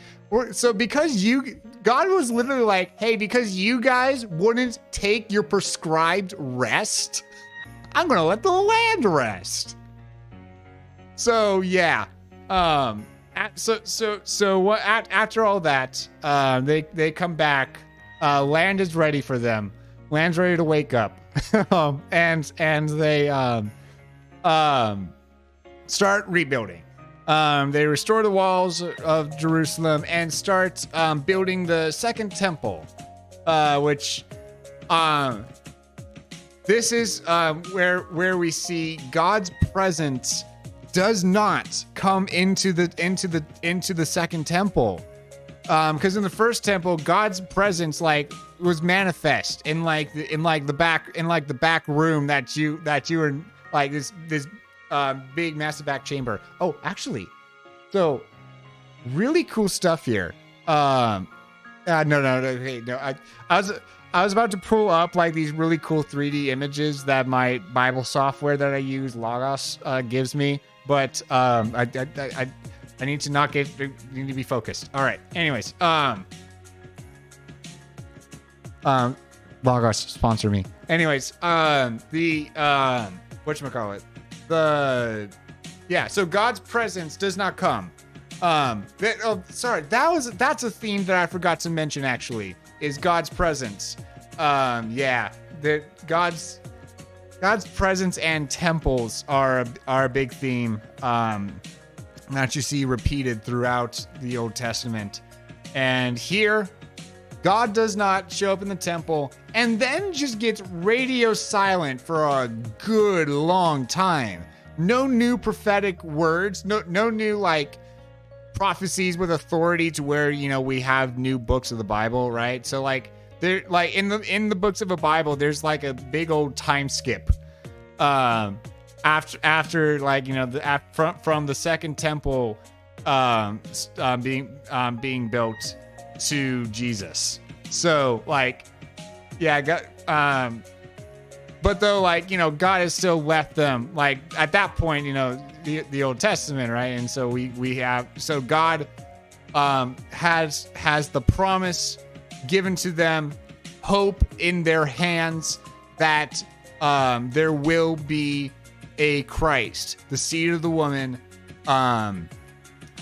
so God was literally like, hey, because you guys wouldn't take your prescribed rest, I'm gonna let the land rest. So yeah, after all that, they come back. Land is ready for them. Land's ready to wake up. and they start rebuilding. They restore the walls of Jerusalem and start building the second temple, which this is where we see God's presence does not come into the second temple. Because in the first temple, God's presence was manifest in the back room that you were like this big massive back chamber. Oh, actually, so really cool stuff here. No. I was about to pull up like these really cool 3D images that my Bible software that I use, Logos, gives me, but I need to be focused. All right. Anyways, Logos, sponsor me. Anyways, whatchamacallit? So God's presence does not come. That's a theme that I forgot to mention actually, is God's presence. That God's presence and temples are a big theme. That you see repeated throughout the Old Testament. And here, God does not show up in the temple and then just gets radio silent for a good long time. No new prophetic words, no new like prophecies with authority to where, we have new books of the Bible, right? So like there, like in the books of the Bible, there's like a big old time skip. After like from the second temple being built to Jesus. So like but though God has still left them like at that point, the Old Testament, right? And so God has the promise given to them, hope in their hands that there will be a Christ, the seed of the woman,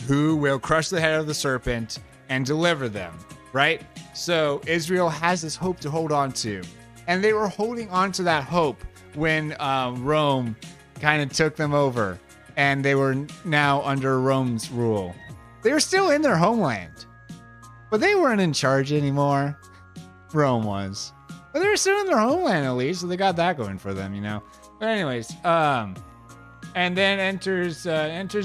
who will crush the head of the serpent and deliver them, right? So Israel has this hope to hold on to. And they were holding on to that hope when Rome kind of took them over and they were now under Rome's rule. They were still in their homeland, but they weren't in charge anymore. Rome was. But they were still in their homeland at least, so they got that going for them, But anyways, and then enters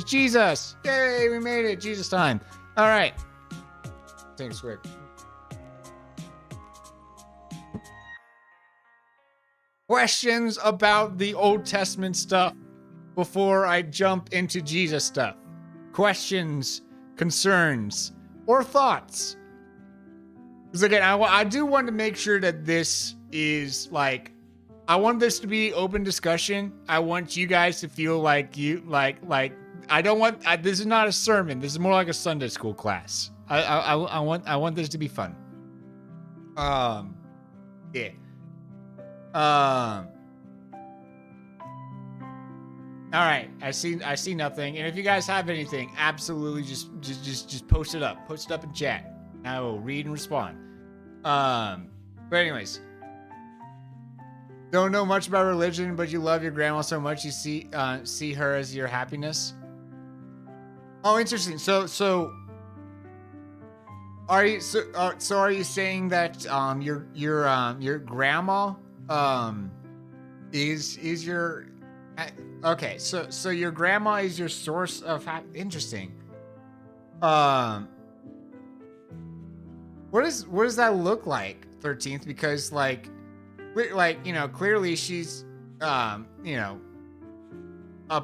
Jesus. Yay, we made it. Jesus time. All right. Thanks, quick. Questions about the Old Testament stuff before I jump into Jesus stuff. Questions, concerns, or thoughts. Because again, I do want to make sure that this is like, I want this to be open discussion. I want you guys to feel like I don't want, this is not a sermon. This is more like a Sunday school class. I want this to be fun. Yeah. All right. I see nothing. And if you guys have anything, absolutely just post it up. Post it up in chat. I will read and respond. But anyways, don't know much about religion, but you love your grandma so much you see her as your happiness. Oh, interesting. So are you saying that your grandma is your okay, so your grandma is your source of interesting. What does that look like, 13th? Because like clearly she's a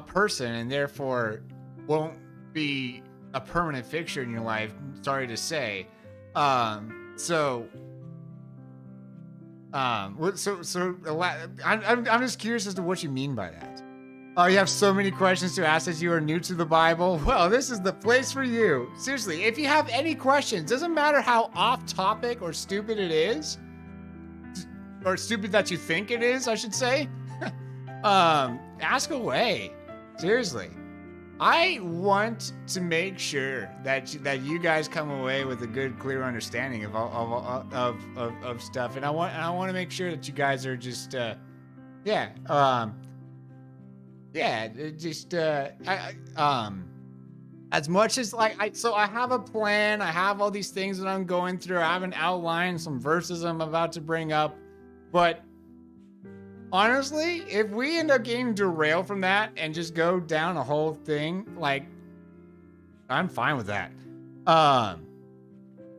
person and therefore won't be a permanent fixture in your life, sorry to say. I'm just curious as to what you mean by that. Oh, you have so many questions to ask as you are new to the Bible. Well, this is the place for you. Seriously, if you have any questions, doesn't matter how off topic or stupid it is, or stupid that you think it is, I should say. Ask away. Seriously. I want to make sure that you guys come away with a good, clear understanding of stuff, and I want to make sure that you guys are just as much as so I have a plan. I have all these things that I'm going through. I have an outline, some verses I'm about to bring up, but honestly, if we end up getting derailed from that and just go down a whole thing, like, I'm fine with that.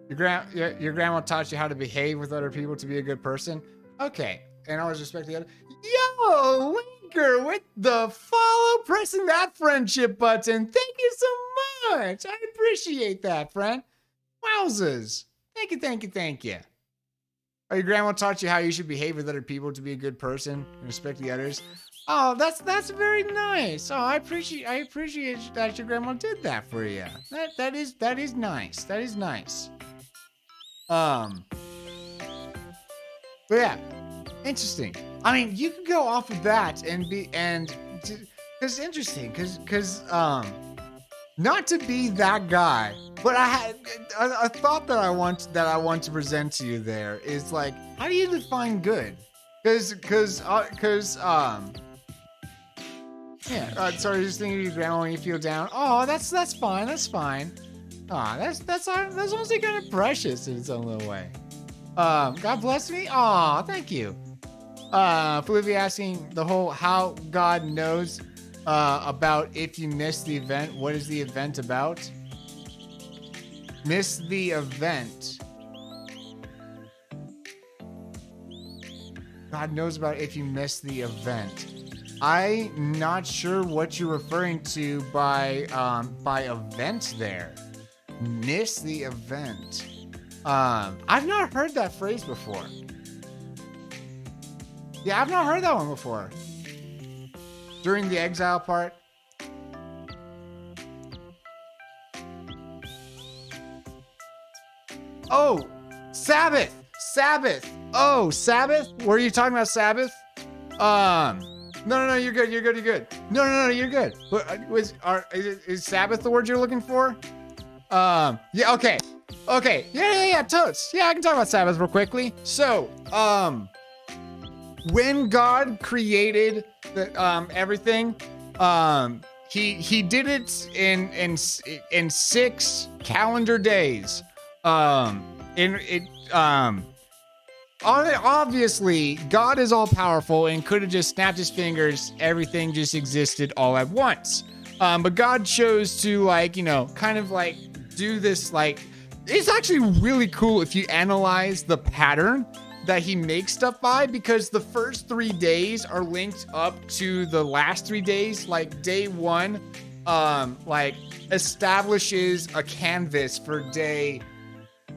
Your grandma taught you how to behave with other people to be a good person. Okay, and always respect the other. Yo, Linker with the follow, pressing that friendship button. Thank you so much. I appreciate that, friend. Wowzers. Thank you. Oh, your grandma taught you how you should behave with other people to be a good person and respect the others. Oh, that's very nice. Oh, I appreciate that your grandma did that for you. That is nice. That is nice. But yeah, interesting. I mean, you can go off of that and it's interesting because not to be that guy, but I had a thought that I want to present to you. There is like, how do you define good? Because sorry, just thinking of your grandma when you feel down. Oh, that's fine. That's fine. That's honestly kind of precious in its own little way. God bless me. Oh, thank you. Felipe asking the whole how God knows about if you miss the event. What is the event about? Miss the event. God knows about if you miss the event. I'm not sure what you're referring to by event there. Miss the event. I've not heard that phrase before. Yeah, I've not heard that one before. During the exile part. Oh, Sabbath. Oh, Sabbath? Were you talking about Sabbath? No, you're good. No, you're good. Is Sabbath the word you're looking for? Yeah, okay. Yeah, totes. Yeah, I can talk about Sabbath real quickly. So, when God created everything, he did it in 6 calendar days. Obviously, God is all powerful and could have just snapped his fingers. Everything just existed all at once. But God chose to kind of do this, like, it's actually really cool if you analyze the pattern that he makes stuff by, because the first 3 days are linked up to the last 3 days. Like day 1, like establishes a canvas for day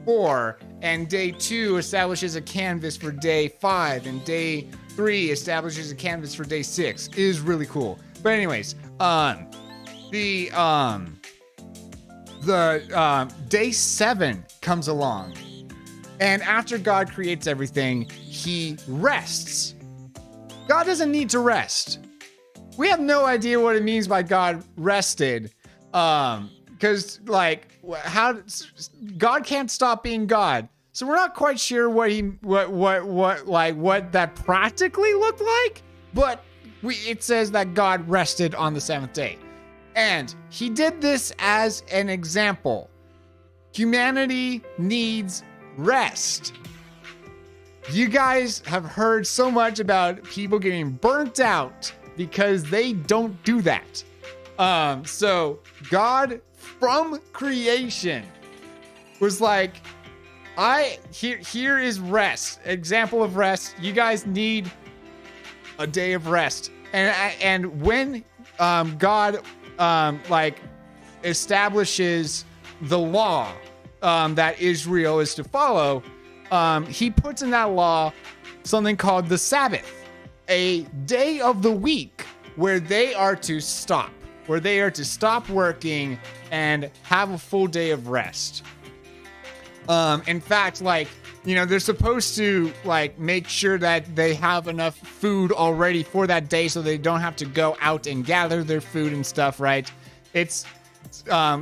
4, and day 2 establishes a canvas for day 5, and day 3 establishes a canvas for day 6. It is really cool. But anyways, the day 7 comes along, and after God creates everything, he rests. God doesn't need to rest. We have no idea what it means by God rested, because like how God can't stop being God. So we're not quite sure what that practically looked like, but it says that God rested on the 7th day. And he did this as an example. Humanity needs rest. You guys have heard so much about people getting burnt out because they don't do that. So God from creation was like, here is rest. Example of rest. You guys need a day of rest. And when God like establishes the law that Israel is to follow, he puts in that law something called the Sabbath, a day of the week where they are to stop working and have a full day of rest. In fact, like, you know, they're supposed to like make sure that they have enough food already for that day so they don't have to go out and gather their food and stuff, right? It's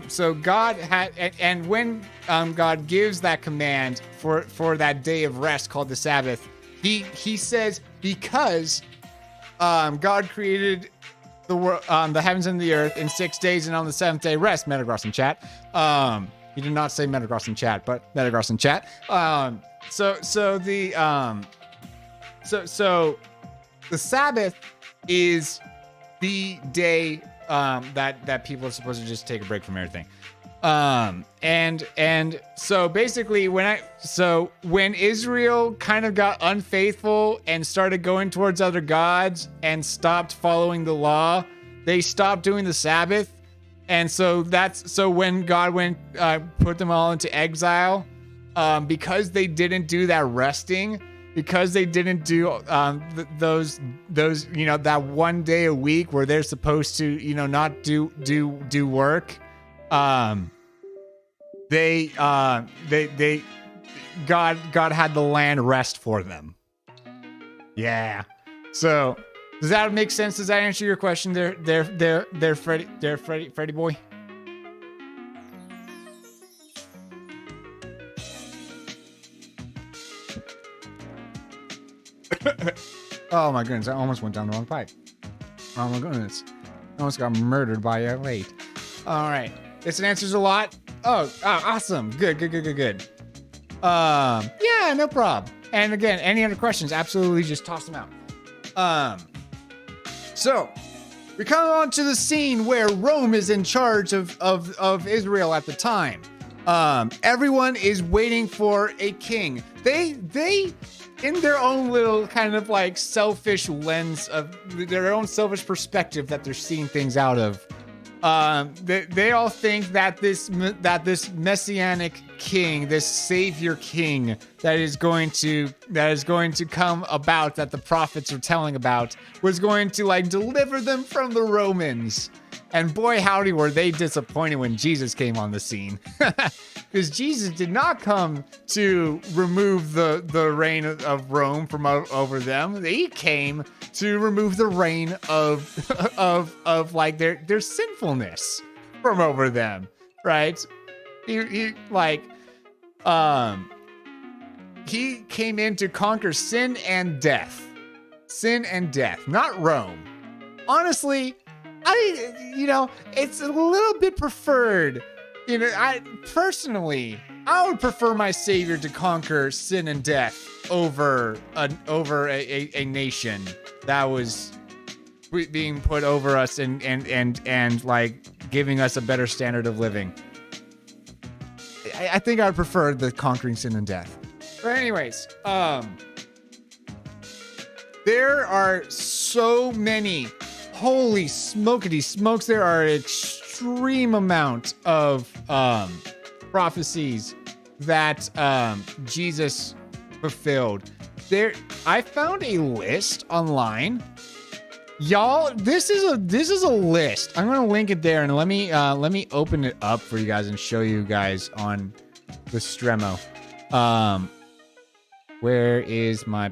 so God had, and when God gives that command for that day of rest called the Sabbath, he says, because God created the heavens and the earth in 6 days, and on the 7th day rest. Metagross in chat. He did not say Metagross in chat, but Metagross in chat. So the Sabbath is the day that people are supposed to just take a break from everything. And so basically when Israel kind of got unfaithful and started going towards other gods and stopped following the law, they stopped doing the Sabbath. And so when God put them all into exile, because they didn't do that resting, because they didn't do those you know, that 1 day a week where they're supposed to, you know, not do work. God had the land rest for them. Yeah. So does that make sense? Does that answer your question there, Freddy boy? Oh my goodness, I almost went down the wrong pipe. Oh my goodness. I almost got murdered by a late. All right. This answers a lot. Oh, awesome. Good. Yeah, no problem. And again, any other questions, absolutely just toss them out. So we come on to the scene where Rome is in charge of Israel at the time. Everyone is waiting for a king. They in their own little kind of like selfish lens of their own selfish perspective that they're seeing things out of. They all think that this messianic king, this savior king that is going to come about, that the prophets are telling about, was going to like deliver them from the Romans. And boy, howdy, were they disappointed when Jesus came on the scene. Because Jesus did not come to remove the reign of Rome from over them. He came to remove the reign of like their sinfulness from over them, right? He came in to conquer sin and death, not Rome. Honestly, it's a little bit preferred. You know, I would prefer my savior to conquer sin and death over a nation that was being put over us and like giving us a better standard of living. I think I would prefer the conquering sin and death. But anyways, there are so many, holy smokety smokes, there are an extreme amount of prophecies that Jesus fulfilled. I found a list online. Y'all, this is a list. I'm gonna link it there, and let me open it up for you guys and show you guys on the Stremo. Where is my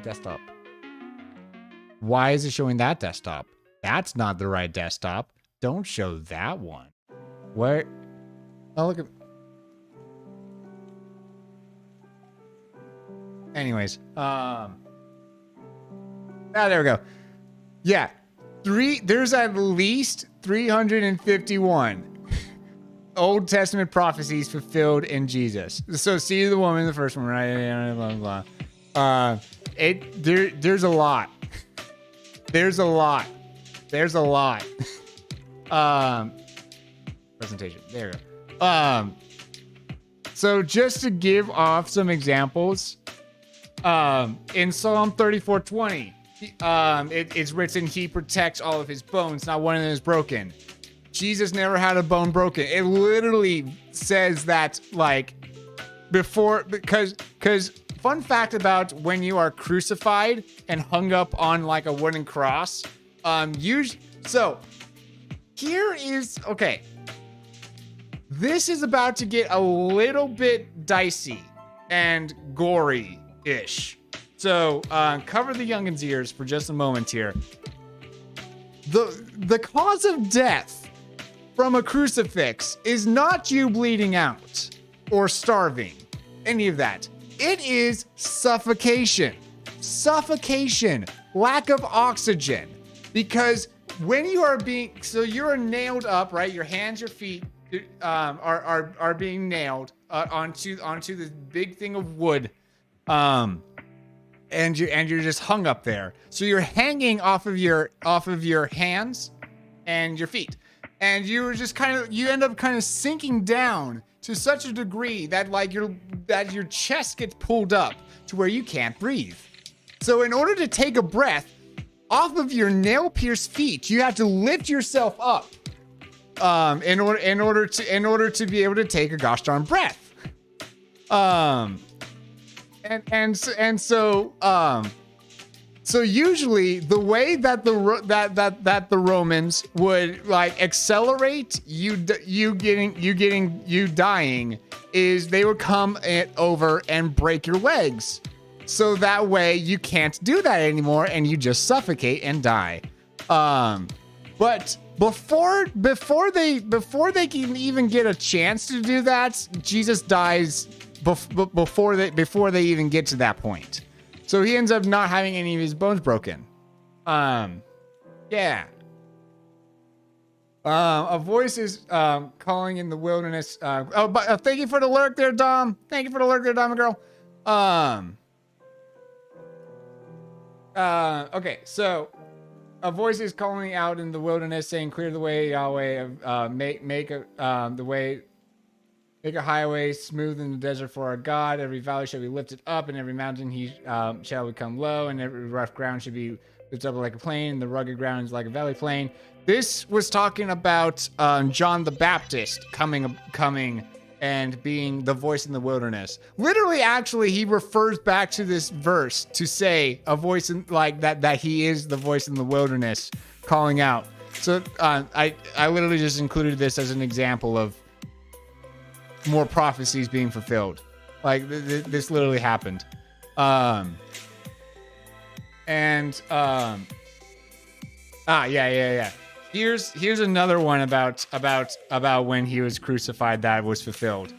desktop? Why is it showing that desktop? That's not the right desktop. Don't show that one. Where? Oh, look at. Anyways, there we go. Yeah, there's at least 351 Old Testament prophecies fulfilled in Jesus. So, seed of the woman, the first one, right? Blah, blah, blah. There's a lot. There's a lot. There's a lot. Presentation. There we go. So just to give off some examples, in Psalm 34:20, it's written, he protects all of his bones, not one of them is broken. Jesus never had a bone broken. It literally says that, like, before, because fun fact about when you are crucified and hung up on like a wooden cross, so here is, okay, this is about to get a little bit dicey and gory-ish. So cover the youngin's ears for just a moment here. The cause of death from a crucifix is not you bleeding out or starving, any of that. It is suffocation. Suffocation, lack of oxygen. Because when you are you're nailed up, right? Your hands, your feet are being nailed onto this big thing of wood, and you're just hung up there. So you're hanging off of your hands and your feet, and you end up kind of sinking down to such a degree that your chest gets pulled up to where you can't breathe. So in order to take a breath off of your nail-pierced feet, you have to lift yourself up in order to be able to take a gosh darn breath. So usually the way that the Romans would like accelerate you dying is they would come over and break your legs. So that way you can't do that anymore and you just suffocate and die. But before they can even get a chance to do that, Jesus dies before they even get to that point. So he ends up not having any of his bones broken. Yeah. A voice is calling in the wilderness. But thank you for the lurk there, Dom. Thank you for the lurk there, Dom girl. Okay, so a voice is calling out in the wilderness, saying, "Clear the way, Yahweh. Make a highway smooth in the desert for our God. Every valley shall be lifted up, and every mountain shall become low, and every rough ground should be lifted up like a plain, and the rugged ground is like a valley plain." This was talking about John the Baptist coming and being the voice in the wilderness. Literally, actually, he refers back to this verse to say a voice in, like that he is the voice in the wilderness calling out. So I literally just included this as an example of more prophecies being fulfilled. Like this literally happened. Yeah. Here's another one about when he was crucified that was fulfilled.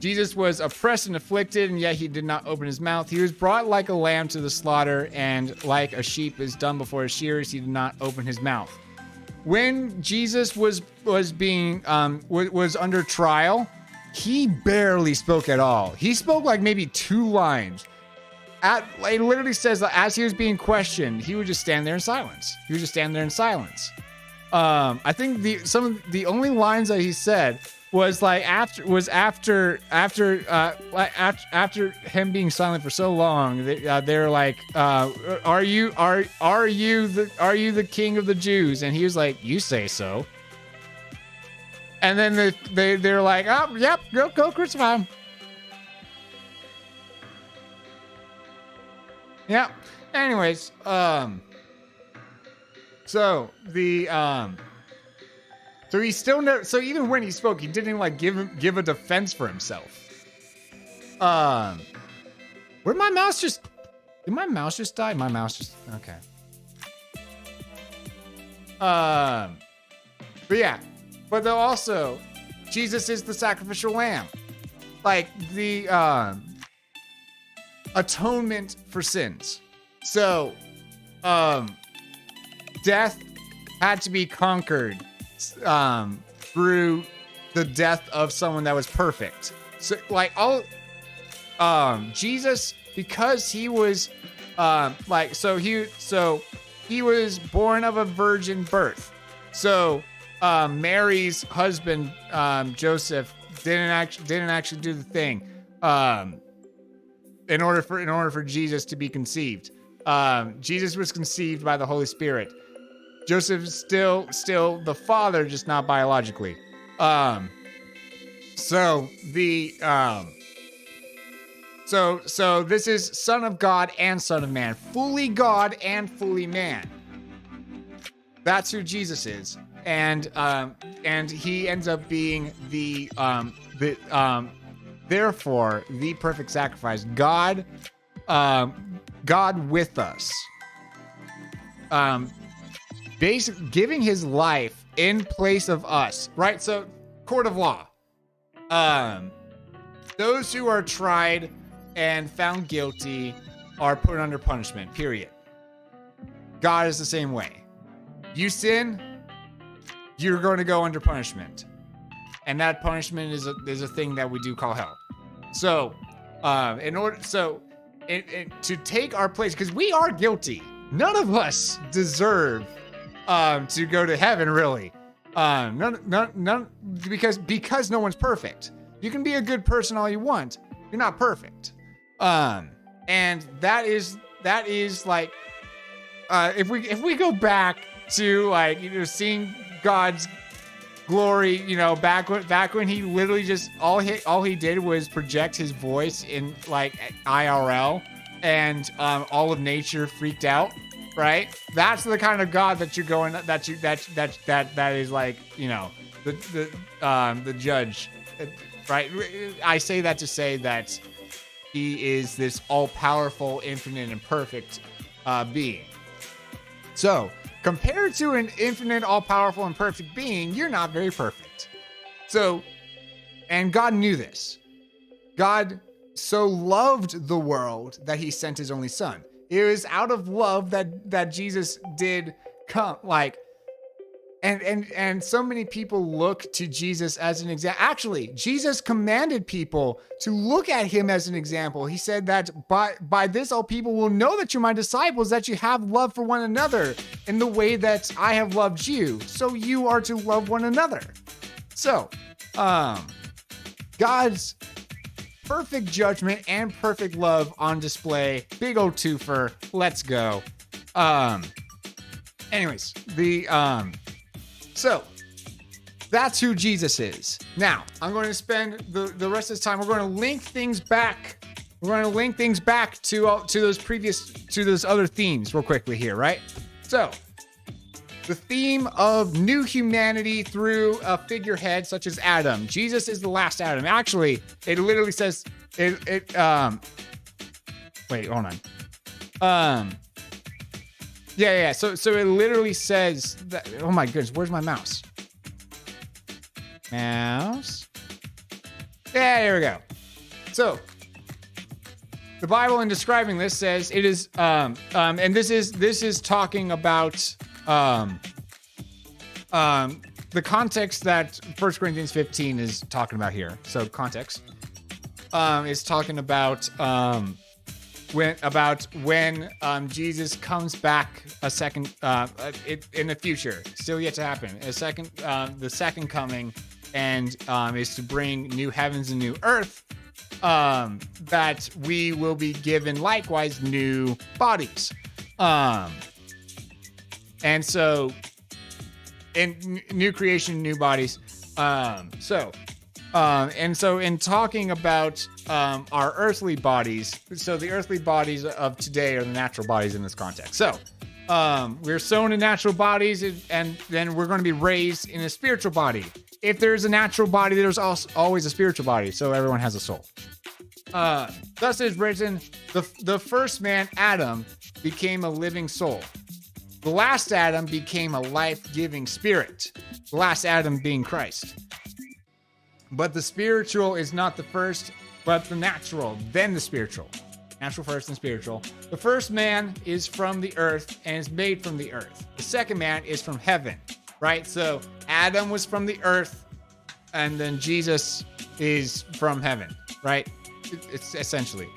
Jesus was oppressed and afflicted, and yet he did not open his mouth. He was brought like a lamb to the slaughter, and like a sheep is dumb before his shearers, he did not open his mouth. When Jesus was under trial, he barely spoke at all. He spoke like maybe 2 lines. It literally says that as he was being questioned, he would just stand there in silence. I think the only lines that he said was like after him being silent for so long. They're like, are you the king of the Jews? And he was like, you say so. And then they're like, oh yep, go crucify him. Yep. Anyways, so the so he still never. So even when he spoke, he didn't like give a defense for himself. Where'd my mouse just? Did my mouse just die? My mouse just okay. But yeah, but though also, Jesus is the sacrificial lamb, like the atonement for sins. So, death had to be conquered through the death of someone that was perfect. So like Jesus, because he was he was born of a virgin birth. So Mary's husband Joseph didn't actually do the thing in order for Jesus to be conceived. Jesus was conceived by the Holy Spirit. Joseph is still the father, just not biologically. So this is Son of God and Son of Man, fully God and fully man. That's who Jesus is, and he ends up being therefore the perfect sacrifice. God with us. Basically giving his life in place of us, right? So, court of law. Those who are tried and found guilty are put under punishment, period. God is the same way. You sin, you're going to go under punishment. And that punishment is a thing that we do call hell. So, to take our place, because we are guilty. None of us deserve to go to heaven, really. None, because no one's perfect. You can be a good person all you want. You're not perfect. And that is like, if we go back to like, seeing God's glory, back when he literally just all he did was project his voice in like IRL, and all of nature freaked out. Right, that's the kind of God that you're going. That is like, the judge, right? I say that to say that he is this all-powerful, infinite, and perfect being. So, compared to an infinite, all-powerful, and perfect being, you're not very perfect. So, and God knew this. God so loved the world that he sent his only son. It was out of love that Jesus did come, like, and so many people look to Jesus as an example. Actually, Jesus commanded people to look at him as an example. He said that by this all people will know that you're my disciples, that you have love for one another in the way that I have loved you. So you are to love one another. So, God's perfect judgment and perfect love on display. Big old twofer. Let's go. Anyways, so that's who Jesus is. Now, I'm going to spend the rest of this time. We're going to link things back. We're going to link things back to those other themes real quickly here, right? So, the theme of new humanity through a figurehead such as Adam. Jesus is the last Adam. Actually, it literally says wait, hold on. Yeah. So it literally says that. Oh my goodness, where's my mouse? Mouse. Yeah, there we go. So the Bible, in describing this, says it is and this is talking about the context that 1 Corinthians 15 is talking about here. So context is talking about when Jesus comes back a second in the future, still yet to happen. The second coming, and is to bring new heavens and new earth. That we will be given likewise new bodies. And so in new creation, new bodies. And so in talking about our earthly bodies, so the earthly bodies of today are the natural bodies in this context. So we're sown in natural bodies, and then we're going to be raised in a spiritual body. If there's a natural body, there's also always a spiritual body. So everyone has a soul. Thus is written, the first man, Adam, became a living soul. The last Adam became a life-giving spirit. The last Adam being Christ. But the spiritual is not the first, but the natural, then the spiritual. Natural first and spiritual. The first man is from the earth and is made from the earth. The second man is from heaven, right? So Adam was from the earth, and then Jesus is from heaven, right? It's essentially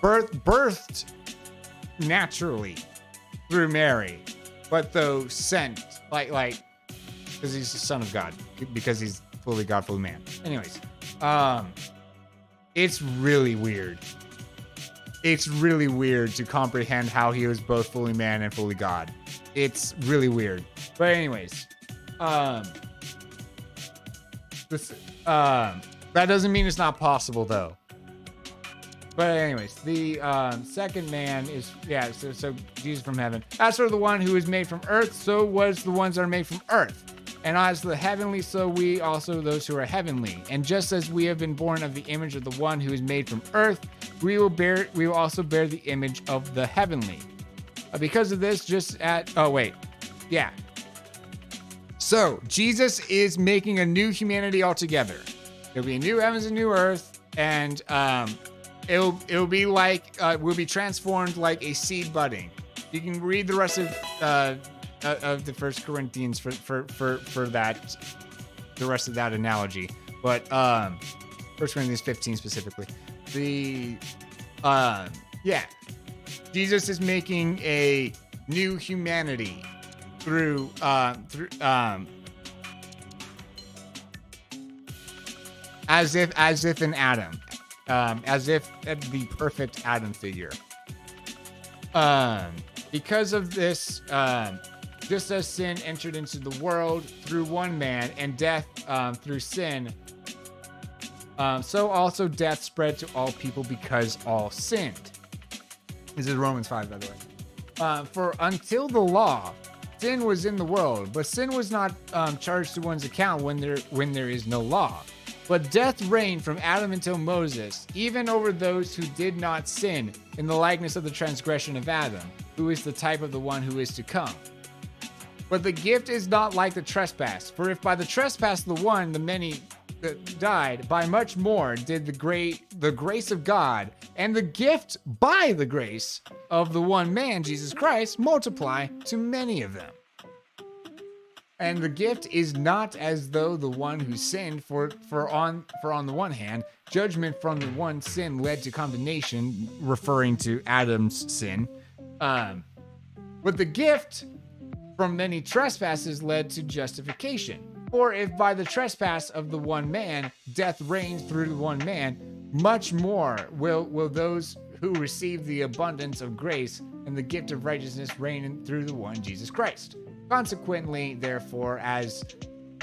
birthed naturally through Mary, but though sent like because he's the son of God, because he's fully God, fully man. Anyways, it's really weird. It's really weird to comprehend how he was both fully man and fully God. It's really weird. But anyways, that doesn't mean it's not possible though. But anyways, the second man is, so Jesus from heaven. As for the one who is made from earth, so was the ones that are made from earth. And as the heavenly, so we also those who are heavenly. And just as we have been born of the image of the one who is made from earth, we will also bear the image of the heavenly. Because of this, So Jesus is making a new humanity altogether. There'll be a new heavens and new earth, and it'll be like we'll be transformed like a seed budding. You can read the rest of the First Corinthians for that, the rest of that analogy. But First Corinthians 15 specifically, Jesus is making a new humanity through as if an Adam. As if the perfect Adam figure. Because of this, just as sin entered into the world through one man, and death through sin, so also death spread to all people because all sinned. This is Romans 5, by the way. For until the law, sin was in the world, but sin was not charged to one's account when there is no law. But death reigned from Adam until Moses, even over those who did not sin, in the likeness of the transgression of Adam, who is the type of the one who is to come. But the gift is not like the trespass, for if by the trespass of the one the many died, by much more did the grace of God and the gift by the grace of the one man, Jesus Christ, multiply to many of them. And the gift is not as though the one who sinned, for on the one hand, judgment from the one sin led to condemnation, referring to Adam's sin. But the gift from many trespasses led to justification. For if by the trespass of the one man, death reigns through the one man, much more will those who receive the abundance of grace and the gift of righteousness reign through the one Jesus Christ. Consequently, therefore, as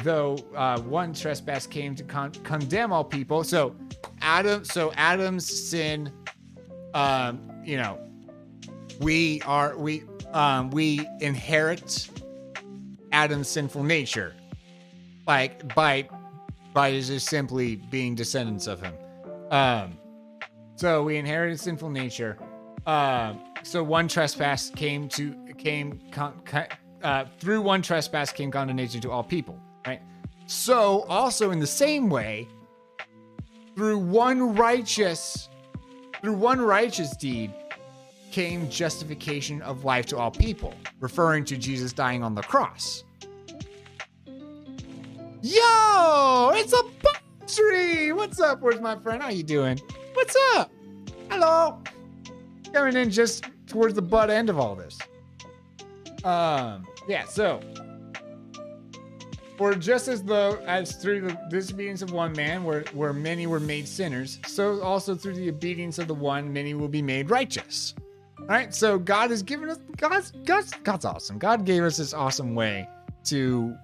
though one trespass came to condemn all people, so Adam's sin, we inherit Adam's sinful nature, like by just simply being descendants of him. So we inherited sinful nature. So one trespass through one trespass came condemnation to all people, right? So also in the same way, through one righteous deed came justification of life to all people, referring to Jesus dying on the cross. Yo, it's a Tree. What's up? Where's my friend? How you doing? What's up? Hello. coming in just towards the butt end of all this. Yeah, so for just as through the disobedience of one man, where many were made sinners, so also through the obedience of the one, many will be made righteous. All right, so God has given us God's awesome. God gave us this awesome way to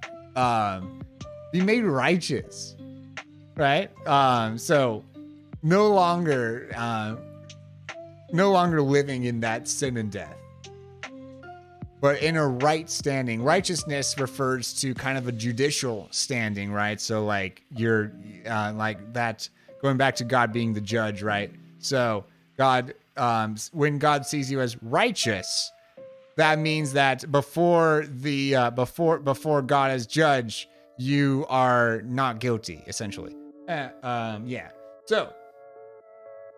be made righteous, right? So no longer living in that sin and death, but in a right standing. Righteousness refers to kind of a judicial standing, right? So like you're like that, going back to God being the judge, right? So God, when God sees you as righteous, that means that before God as judge, you are not guilty, essentially. Yeah. So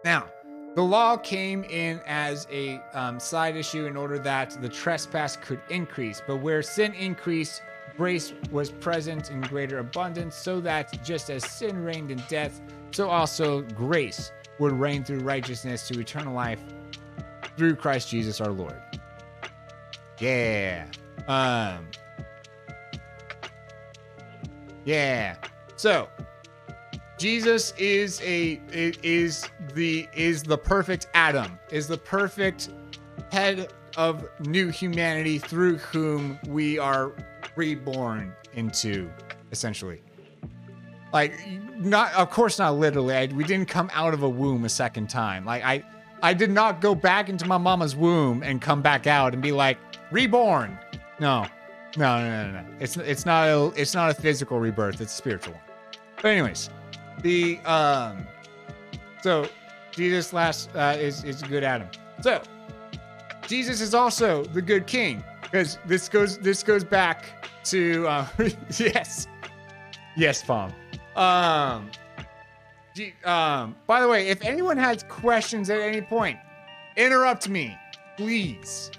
now, the law came in as a side issue in order that the trespass could increase. But where sin increased, grace was present in greater abundance, so that just as sin reigned in death, so also grace would reign through righteousness to eternal life through Christ Jesus our Lord. Yeah. Yeah. So Jesus is the perfect Adam, is the perfect head of new humanity through whom we are reborn into, essentially. Like, not, of course not literally. We didn't come out of a womb a second time. Like I did not go back into my mama's womb and come back out and be like reborn. No. It's not a physical rebirth. It's a spiritual one. But anyways, so Jesus is a good Adam. So Jesus is also the good king, because this goes back to yes, Palm. By the way, if anyone has questions at any point, interrupt me, please.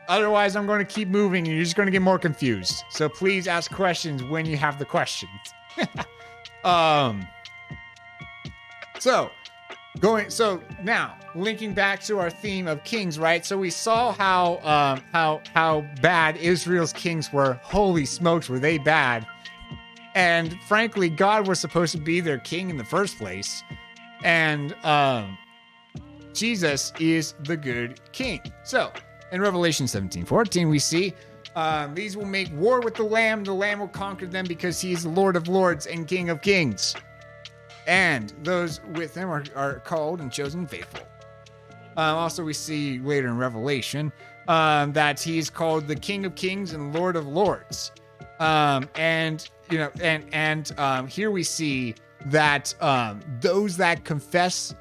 Otherwise, I'm going to keep moving and you're just going to get more confused. So please ask questions when you have the questions. So now linking back to our theme of kings, right? So we saw how bad Israel's kings were. Holy smokes, were they bad? And frankly, God was supposed to be their king in the first place. And Jesus is the good king. So in Revelation 17:14, we see these will make war with the Lamb. The Lamb will conquer them because he is the Lord of Lords and King of Kings. And those with him are called and chosen faithful. Also, we see later in Revelation that he's called the King of Kings and Lord of Lords. Here we see that those that confess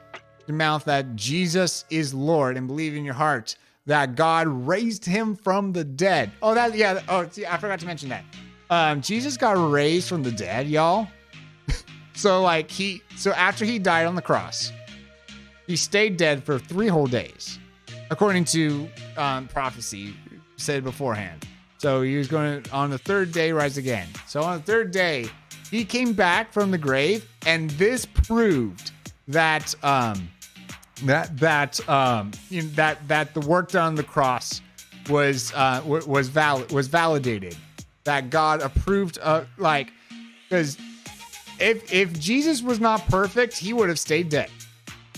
your mouth that Jesus is Lord and believe in your heart that God raised him from the dead. I forgot to mention that. Jesus got raised from the dead, y'all. So after he died on the cross, he stayed dead for 3 whole days, according to prophecy said beforehand. So he was going to, on the 3rd day, rise again. So on the 3rd day, he came back from the grave, and this proved that that the work done on the cross was validated. That God approved, because if Jesus was not perfect, he would have stayed dead.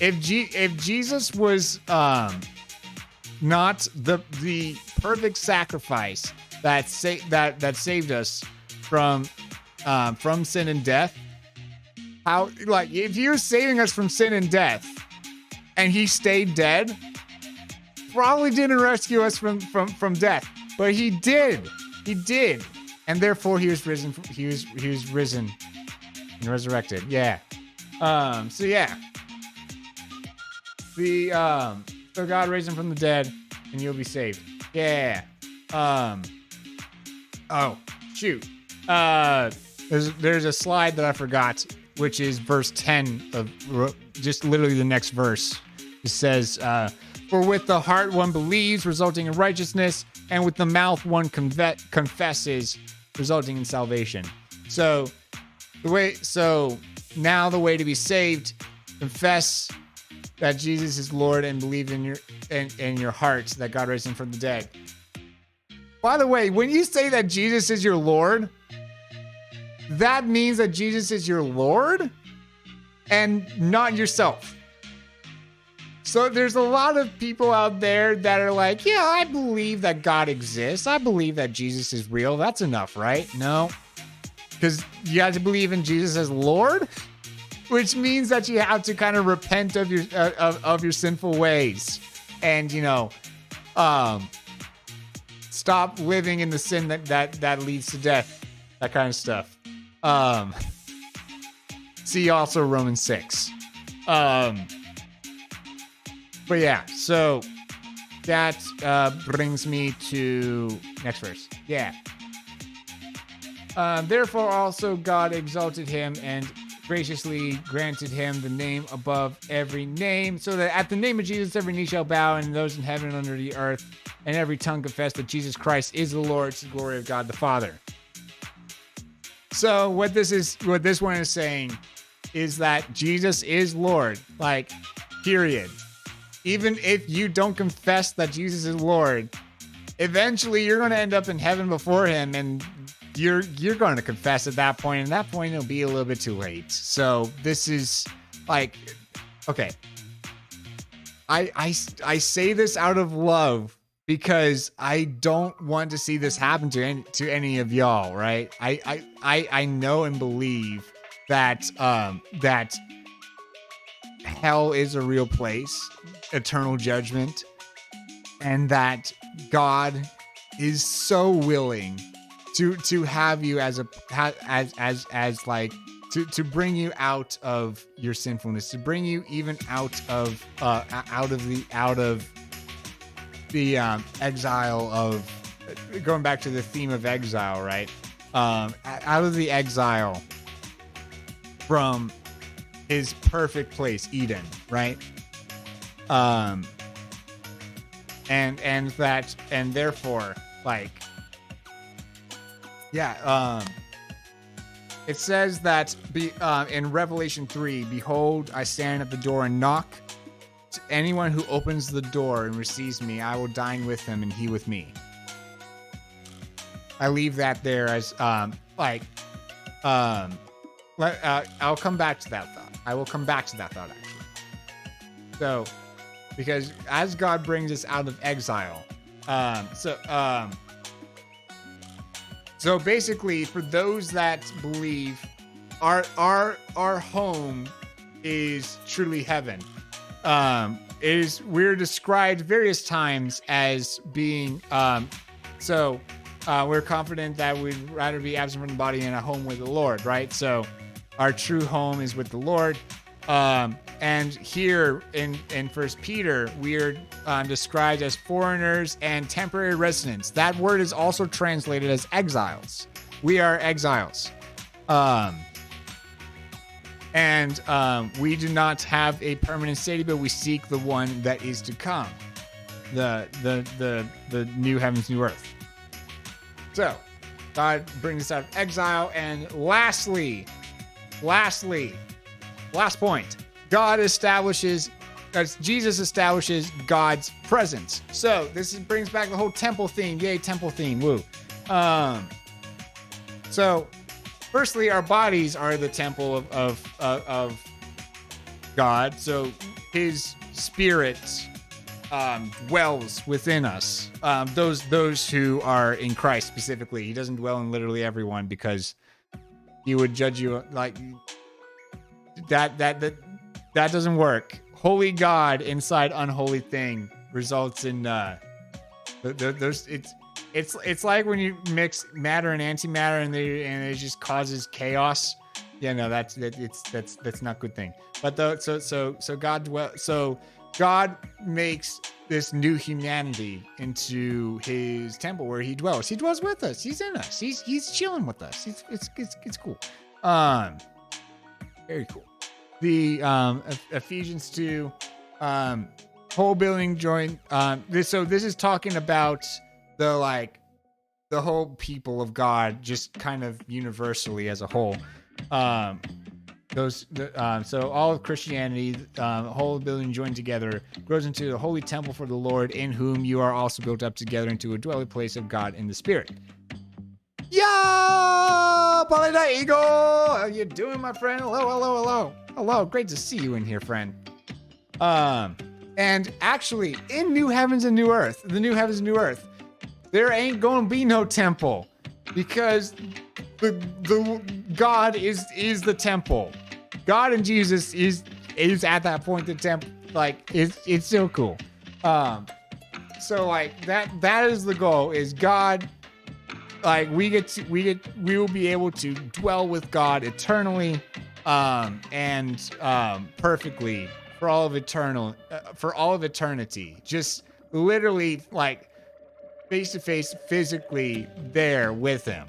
If Jesus was not the perfect sacrifice that saved us from sin and death, if you're saving us from sin and death and he stayed dead, probably didn't rescue us from death, but he did, and therefore he was risen and resurrected. So God raised him from the dead and you'll be saved. There's a slide that I forgot, which is verse 10 of just literally the next verse. It says, for with the heart one believes, resulting in righteousness, and with the mouth one confesses, resulting in salvation. So now the way to be saved, confess that Jesus is Lord and believe in your hearts that God raised him from the dead. By the way, when you say that Jesus is your Lord, that means that Jesus is your Lord and not yourself. So there's a lot of people out there that are like, yeah, I believe that God exists. I believe that Jesus is real. That's enough, right? No, because you have to believe in Jesus as Lord, which means that you have to kind of repent of your sinful ways, and stop living in the sin that leads to death, that kind of stuff. See also Romans 6. But yeah, so that brings me to next verse. Yeah. Therefore also God exalted him and graciously granted him the name above every name, so that at the name of Jesus every knee shall bow, and those in heaven and under the earth, and every tongue confess that Jesus Christ is the Lord, to the glory of God the Father. So what this one is saying is that Jesus is Lord, like, period. Even if you don't confess that Jesus is Lord, eventually you're going to end up in heaven before him, and you're going to confess at that point, and at that point it'll be a little bit too late. So this is like, okay, I say this out of love because I don't want to see this happen to any of y'all, right? I know and believe that that hell is a real place, eternal judgment, and that God is so willing to have you as like to bring you out of your sinfulness, to bring you even out of the exile of, going back to the theme of exile, right? Out of the exile from his perfect place, Eden, right? And therefore, like, yeah, it says that in Revelation 3, behold, I stand at the door and knock. To anyone who opens the door and receives me, I will dine with him and he with me. I leave that there as I'll come back to that thought. I will come back to that thought, actually. So, because as God brings us out of exile, so basically, for those that believe, our home is truly heaven. We're described various times as being we're confident that we'd rather be absent from the body and at home with the Lord, right? So our true home is with the Lord. And here in 1 Peter, we are described as foreigners and temporary residents. That word is also translated as exiles. We are exiles. And we do not have a permanent city, but we seek the one that is to come, the new heavens, new earth. So God brings us out of exile. And lastly, last point, Jesus establishes God's presence. So this brings back the whole temple theme. Yay, temple theme. Woo. So firstly, our bodies are the temple of God. So his spirit dwells within us. Those who are in Christ specifically. He doesn't dwell in literally everyone, because he would judge you like that doesn't work. Holy God inside unholy thing results in it's like when you mix matter and antimatter and it just causes chaos. Yeah, no, that's not a good thing. But so God makes this new humanity into his temple where he dwells. He dwells with us. He's in us. He's chilling with us. It's cool. Very cool. The Ephesians 2 whole building joint. This is talking about the whole people of God, just kind of universally as a whole. So all of Christianity, whole building joined together, grows into the holy temple for the Lord, in whom you are also built up together into a dwelling place of God in the Spirit. Yeah, Paladin Eagle, how you doing, my friend? Hello. Great to see you in here, friend. And actually, in New Heavens and New Earth, the New Heavens and New Earth, there ain't gonna be no temple, because the God is the temple. God and Jesus is at that point the temple. Like it's so cool. So like that is the goal. Is God, like we will be able to dwell with God eternally, and perfectly for all of eternity. Just literally like face to face, physically there with Him.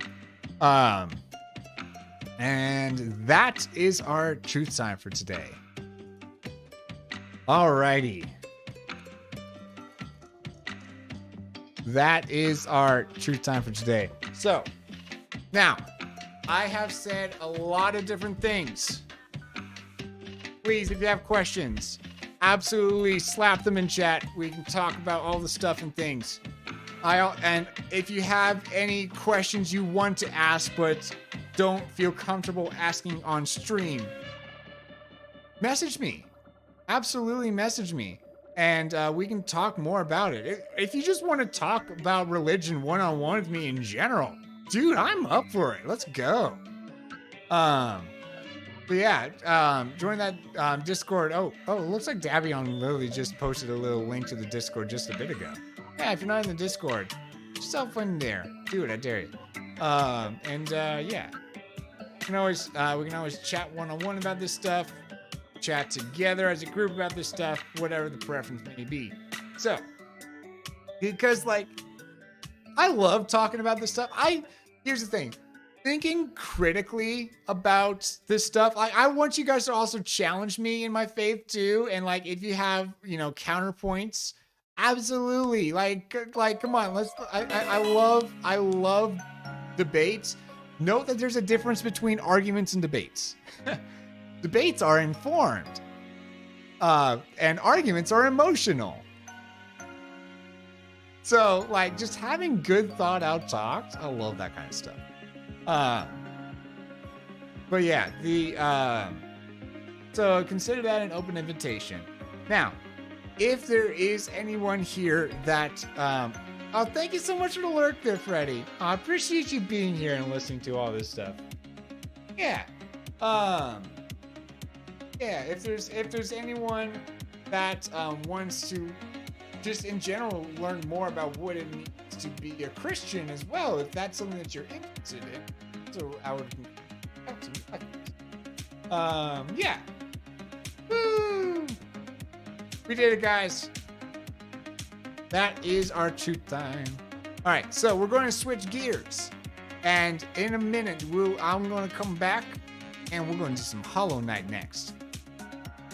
And that is our truth time for today. Alrighty. That is our truth time for today. So, now, I have said a lot of different things. Please, if you have questions, absolutely slap them in chat. We can talk about all the stuff and things. And if you have any questions you want to ask but don't feel comfortable asking on stream, message me. Absolutely message me. And we can talk more about it. If you just want to talk about religion one-on-one with me in general, dude, I'm up for it. Let's go. But yeah, join that Discord. Oh, it looks like Davion literally just posted a little link to the Discord just a bit ago. Yeah, if you're not in the Discord, yourself in there. Do it, I dare you. Yeah. We can always chat one-on-one about this stuff. Chat together as a group about this stuff, whatever the preference may be. So, because like, I love talking about this stuff. Here's the thing. Thinking critically about this stuff, I want you guys to also challenge me in my faith too. And like, if you have, counterpoints, absolutely. Like, come on, I love debates. Note that there's a difference between arguments and debates. Debates are informed, and arguments are emotional. So, like, just having good thought out talks, I love that kind of stuff. But yeah, so consider that an open invitation. Now, if there is anyone here that, thank you so much for the lurk there, Freddie. I appreciate you being here and listening to all this stuff. Yeah. Yeah, if there's anyone that wants to just in general learn more about what it means to be a Christian as well, if that's something that you're interested in, so I would yeah. Woo! We did it, guys. That is our truth time. All right, so we're going to switch gears, and in a minute I'm going to come back and we're going to do some Hollow Knight next.